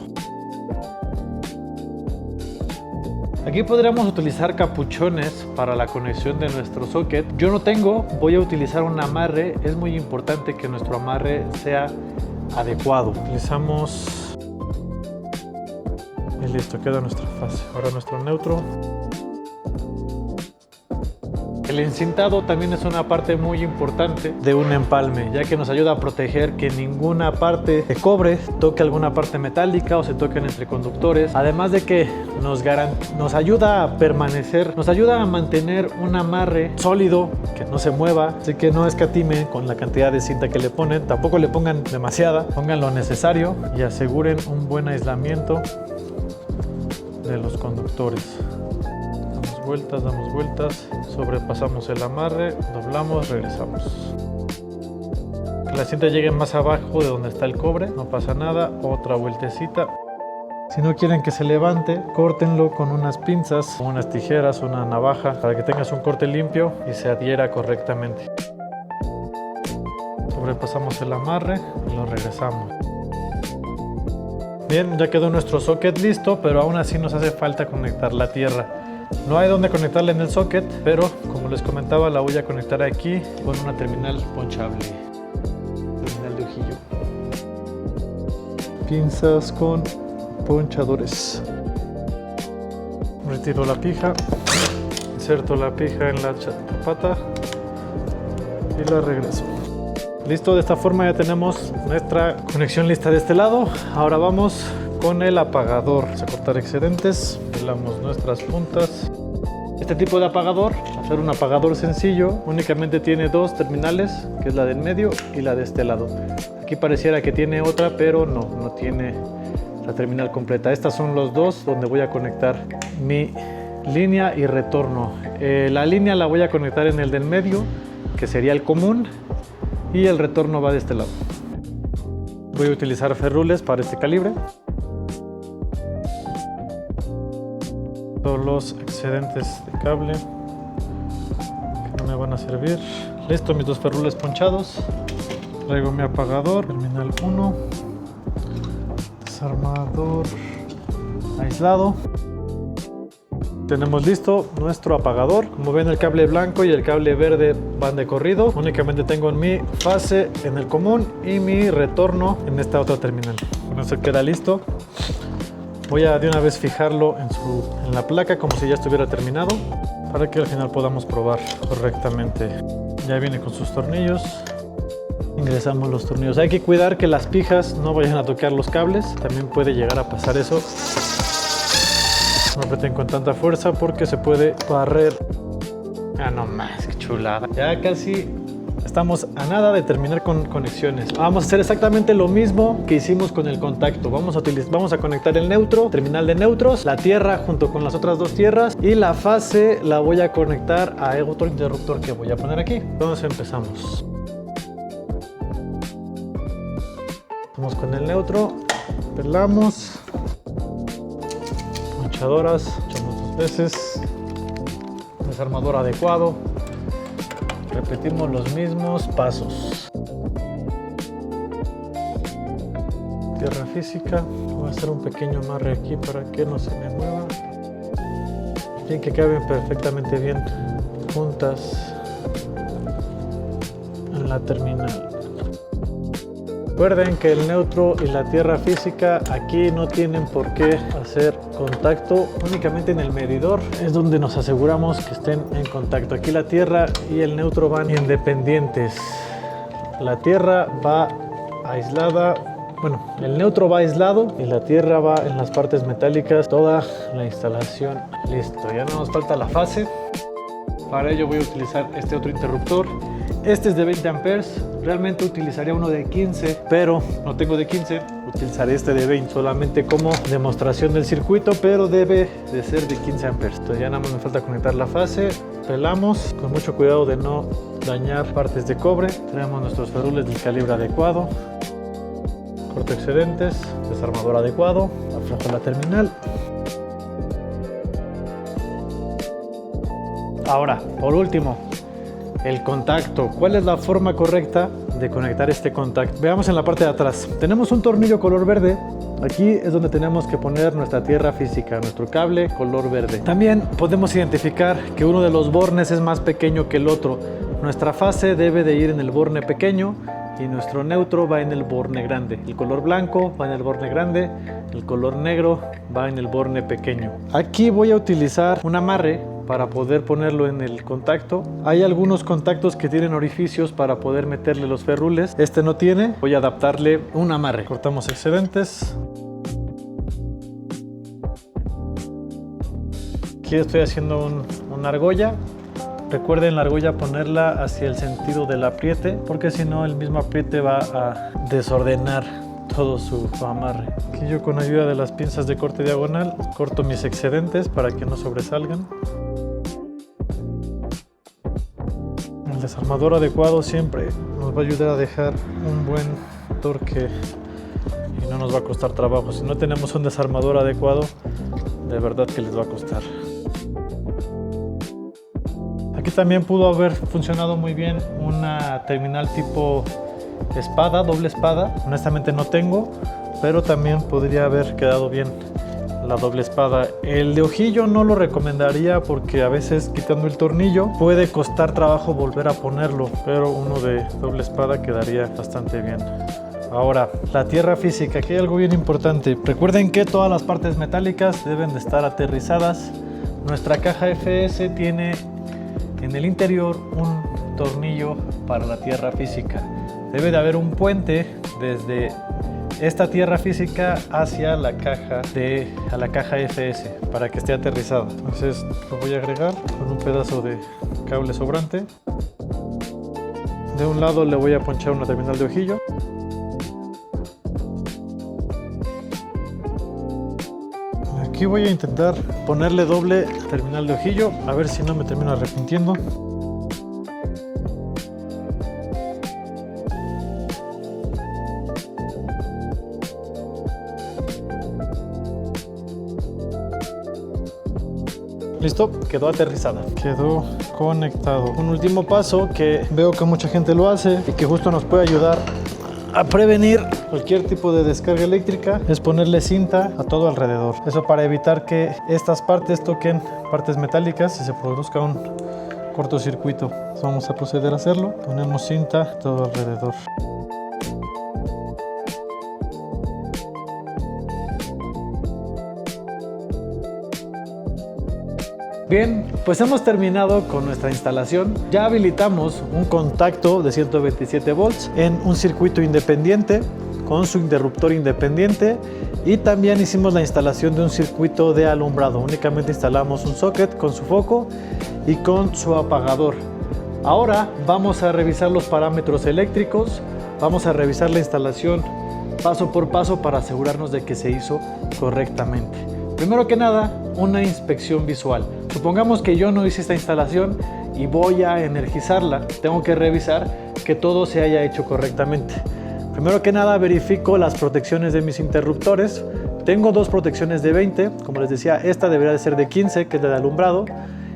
Aquí podríamos utilizar capuchones para la conexión de nuestro socket. Yo no tengo, voy a utilizar un amarre. Es muy importante que nuestro amarre sea adecuado. Utilizamos y listo, queda nuestra fase. Ahora nuestro neutro. El encintado también es una parte muy importante de un empalme, ya que nos ayuda a proteger que ninguna parte de cobre toque alguna parte metálica o se toquen entre conductores. Además de que nos ayuda a permanecer, nos ayuda a mantener un amarre sólido, que no se mueva. Así que no escatimen con la cantidad de cinta que le ponen, tampoco le pongan demasiada, pongan lo necesario y aseguren un buen aislamiento de los conductores. Damos vueltas, sobrepasamos el amarre, doblamos, regresamos. Que la cinta llegue más abajo de donde está el cobre, no pasa nada, otra vueltecita. Si no quieren que se levante, córtenlo con unas pinzas, con unas tijeras, una navaja, para que tengas un corte limpio y se adhiera correctamente. Sobrepasamos el amarre y lo regresamos. Bien, ya quedó nuestro socket listo, pero aún así nos hace falta conectar la tierra. No hay donde conectarla en el socket, pero como les comentaba, la voy a conectar aquí con una terminal ponchable. Terminal de ojillo. Pinzas con ponchadores. Retiro la pija, inserto la pija en la pata y la regreso. Listo, de esta forma ya tenemos nuestra conexión lista de este lado. Ahora vamos con el apagador. Vamos a cortar excedentes, pelamos nuestras puntas. Este tipo de apagador, al ser un apagador sencillo, únicamente tiene dos terminales, que es la del medio y la de este lado. Aquí pareciera que tiene otra, pero no tiene la terminal completa. Estas son los dos donde voy a conectar mi línea y retorno. La línea la voy a conectar en el del medio, que sería el común, y el retorno va de este lado. Voy a utilizar ferrules para este calibre. Todos los excedentes de cable que no me van a servir. Listo, mis dos ferrules ponchados. Traigo mi apagador, terminal 1, desarmador aislado. Tenemos listo nuestro apagador. Como ven, el cable blanco y el cable verde van de corrido. Únicamente tengo mi fase en el común y mi retorno en esta otra terminal. Con eso queda listo. Voy a de una vez fijarlo en la placa como si ya estuviera terminado, para que al final podamos probar correctamente. Ya viene con sus tornillos. Ingresamos los tornillos. Hay que cuidar que las pijas no vayan a tocar los cables. También puede llegar a pasar eso. No aprieten con tanta fuerza porque se puede barrer. Ah, no más, qué chulada. Ya casi estamos a nada de terminar con conexiones. Vamos a hacer exactamente lo mismo que hicimos con el contacto. Vamos a conectar el neutro, terminal de neutros, la tierra junto con las otras dos tierras, y la fase la voy a conectar a otro interruptor que voy a poner aquí. Entonces empezamos. Vamos con el neutro, pelamos. Ponchadoras, echamos dos veces, desarmador adecuado, repetimos los mismos pasos. Tierra física, voy a hacer un pequeño amarre aquí para que no se me mueva. Bien, que caben perfectamente bien juntas en la terminal. Recuerden que el neutro y la tierra física aquí no tienen por qué hacer contacto, únicamente en el medidor es donde nos aseguramos que estén en contacto. Aquí la tierra y el neutro van independientes. La tierra va aislada, bueno, el neutro va aislado y la tierra va en las partes metálicas. Toda la instalación listo. Ya no nos falta la fase. Para ello voy a utilizar este otro interruptor. Este es de 20 amperes, realmente utilizaría uno de 15, pero no tengo de 15, utilizaré este de 20 solamente como demostración del circuito, pero debe de ser de 15 amperes. Entonces ya nada más me falta conectar la fase, pelamos, con mucho cuidado de no dañar partes de cobre. Tenemos nuestros ferrules del calibre adecuado, corto excedentes, desarmador adecuado, aflojo la terminal. Ahora, por último, el contacto. ¿Cuál es la forma correcta de conectar este contacto? Veamos en la parte de atrás. Tenemos un tornillo color verde. Aquí es donde tenemos que poner nuestra tierra física, nuestro cable color verde. También podemos identificar que uno de los bornes es más pequeño que el otro. Nuestra fase debe de ir en el borne pequeño y nuestro neutro va en el borne grande. El color blanco va en el borne grande, el color negro va en el borne pequeño. Aquí voy a utilizar un amarre para poder ponerlo en el contacto. Hay algunos contactos que tienen orificios para poder meterle los ferrules. Este no tiene. Voy a adaptarle un amarre. Cortamos excedentes. Aquí estoy haciendo una argolla. Recuerden la argolla ponerla hacia el sentido del apriete, porque si no el mismo apriete va a desordenar todo su amarre. Aquí yo, con ayuda de las pinzas de corte diagonal, corto mis excedentes para que no sobresalgan. El desarmador adecuado siempre nos va a ayudar a dejar un buen torque y no nos va a costar trabajo. Si no tenemos un desarmador adecuado, de verdad que les va a costar. Aquí también pudo haber funcionado muy bien una terminal tipo espada, doble espada. Honestamente no tengo, pero también podría haber quedado bien la doble espada. El de ojillo no lo recomendaría porque a veces quitando el tornillo puede costar trabajo volver a ponerlo, pero uno de doble espada quedaría bastante bien. Ahora, la tierra física, aquí hay algo bien importante. Recuerden que todas las partes metálicas deben de estar aterrizadas. Nuestra caja FS tiene en el interior un tornillo para la tierra física. Debe de haber un puente desde esta tierra física hacia la caja FS para que esté aterrizada. Entonces lo voy a agregar con un pedazo de cable sobrante. De un lado le voy a ponchar una terminal de ojillo. Aquí voy a intentar ponerle doble terminal de ojillo, a ver si no me termino arrepintiendo. Listo, quedó aterrizada, quedó conectado. Un último paso que veo que mucha gente lo hace y que justo nos puede ayudar a prevenir cualquier tipo de descarga eléctrica es ponerle cinta a todo alrededor. Eso para evitar que estas partes toquen partes metálicas y se produzca un cortocircuito. Entonces vamos a proceder a hacerlo. Ponemos cinta a todo alrededor. Bien, pues hemos terminado con nuestra instalación. Ya habilitamos un contacto de 127 volts en un circuito independiente con su interruptor independiente y también hicimos la instalación de un circuito de alumbrado. Únicamente instalamos un socket con su foco y con su apagador. Ahora vamos a revisar los parámetros eléctricos, vamos a revisar la instalación paso por paso para asegurarnos de que se hizo correctamente. Primero que nada, una inspección visual. Supongamos que yo no hice esta instalación y voy a energizarla. Tengo que revisar que todo se haya hecho correctamente. Primero que nada, verifico las protecciones de mis interruptores. Tengo dos protecciones de 20. Como les decía, esta debería de ser de 15, que es la de alumbrado,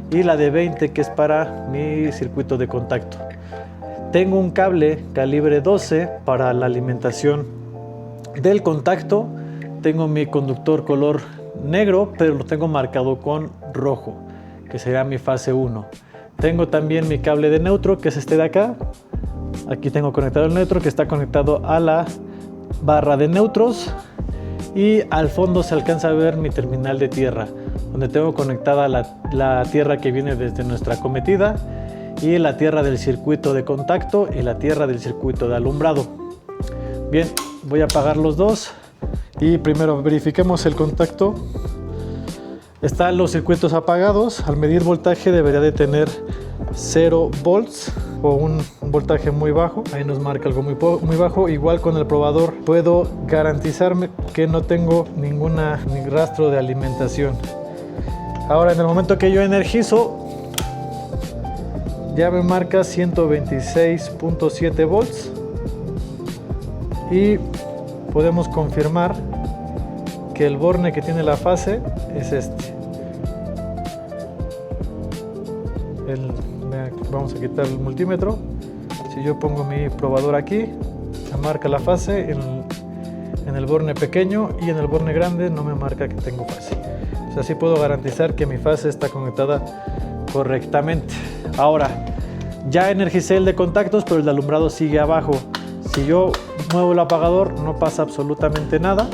y la de 20, que es para mi circuito de contacto. Tengo un cable calibre 12 para la alimentación del contacto. Tengo mi conductor color negro, pero lo tengo marcado con rojo, que será mi fase 1. Tengo también mi cable de neutro, que es este de acá. Aquí tengo conectado el neutro, que está conectado a la barra de neutros, y al fondo se alcanza a ver mi terminal de tierra, donde tengo conectada la tierra que viene desde nuestra cometida, y la tierra del circuito de contacto y la tierra del circuito de alumbrado. Bien, voy a apagar los dos. Y primero verifiquemos el contacto. Están los circuitos apagados. Al medir voltaje debería de tener 0 volts o un voltaje muy bajo. Ahí nos marca algo muy bajo. Igual con el probador puedo garantizarme que no tengo ni rastro de alimentación. Ahora, en el momento que yo energizo, ya me marca 126.7 volts y podemos confirmar que el borne que tiene la fase es este. Vamos a quitar el multímetro. Si yo pongo mi probador aquí, me marca la fase en el borne pequeño, y en el borne grande no me marca que tengo fase. O sea, así puedo garantizar que mi fase está conectada correctamente. Ahora, ya energicé el de contactos, pero el de alumbrado sigue abajo. Si yo muevo el apagador, no pasa absolutamente nada.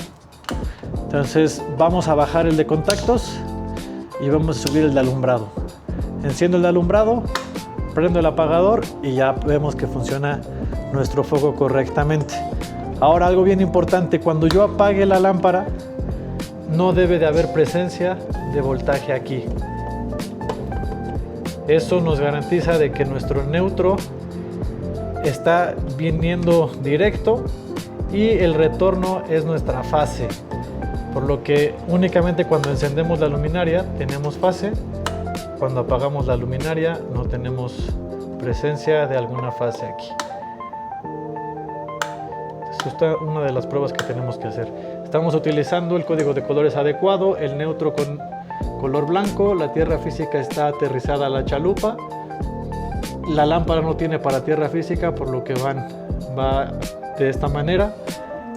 Entonces vamos a bajar el de contactos y vamos a subir el de alumbrado. Enciendo el de alumbrado, prendo el apagador y ya vemos que funciona nuestro foco correctamente. Ahora, algo bien importante: cuando yo apague la lámpara, no debe de haber presencia de voltaje aquí. Eso nos garantiza de que nuestro neutro está viniendo directo y el retorno es nuestra fase, por lo que únicamente cuando encendemos la luminaria tenemos fase. Cuando apagamos la luminaria no tenemos presencia de alguna fase aquí. Entonces Esta es una de las pruebas que tenemos que hacer. Estamos utilizando el código de colores adecuado, el neutro con color blanco, la tierra física está aterrizada a la chalupa, la lámpara no tiene para tierra física, por lo que va de esta manera.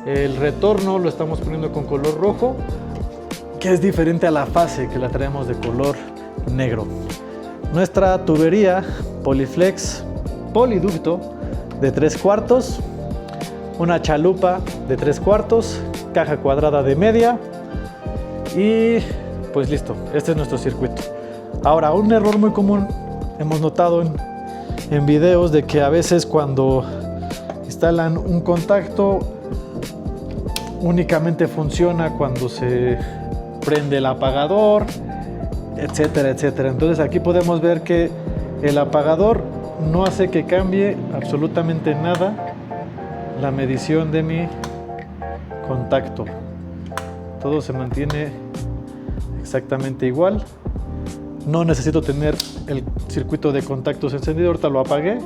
El retorno lo estamos poniendo con color rojo, que es diferente a la fase que la traemos de color negro. Nuestra tubería Polyflex poliducto de 3/4, una chalupa de 3/4, caja cuadrada de media y pues listo, este es nuestro circuito. Ahora, un error muy común hemos notado en videos de que a veces cuando instalan un contacto únicamente funciona cuando se prende el apagador, etcétera, etcétera. Entonces aquí podemos ver que el apagador no hace que cambie absolutamente nada la medición de mi contacto. Todo se mantiene exactamente igual. No necesito tener el circuito de contactos encendido, ahorita lo apagué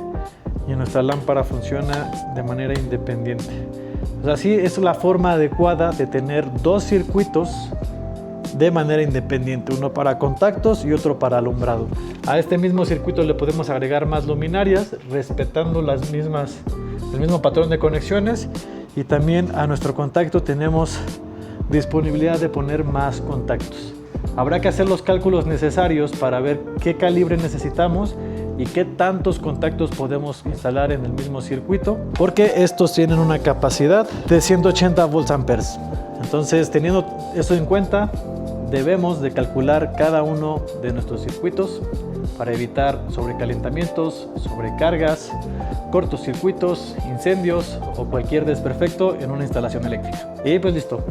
y nuestra lámpara funciona de manera independiente. O sea, así es la forma adecuada de tener dos circuitos de manera independiente, uno para contactos y otro para alumbrado. A este mismo circuito le podemos agregar más luminarias respetando el mismo patrón de conexiones, y también a nuestro contacto tenemos disponibilidad de poner más contactos. Habrá que hacer los cálculos necesarios para ver qué calibre necesitamos y qué tantos contactos podemos instalar en el mismo circuito, porque estos tienen una capacidad de 180 volts amperes. Entonces, teniendo esto en cuenta, debemos de calcular cada uno de nuestros circuitos para evitar sobrecalentamientos, sobrecargas, cortocircuitos, incendios o cualquier desperfecto en una instalación eléctrica. Y pues listo.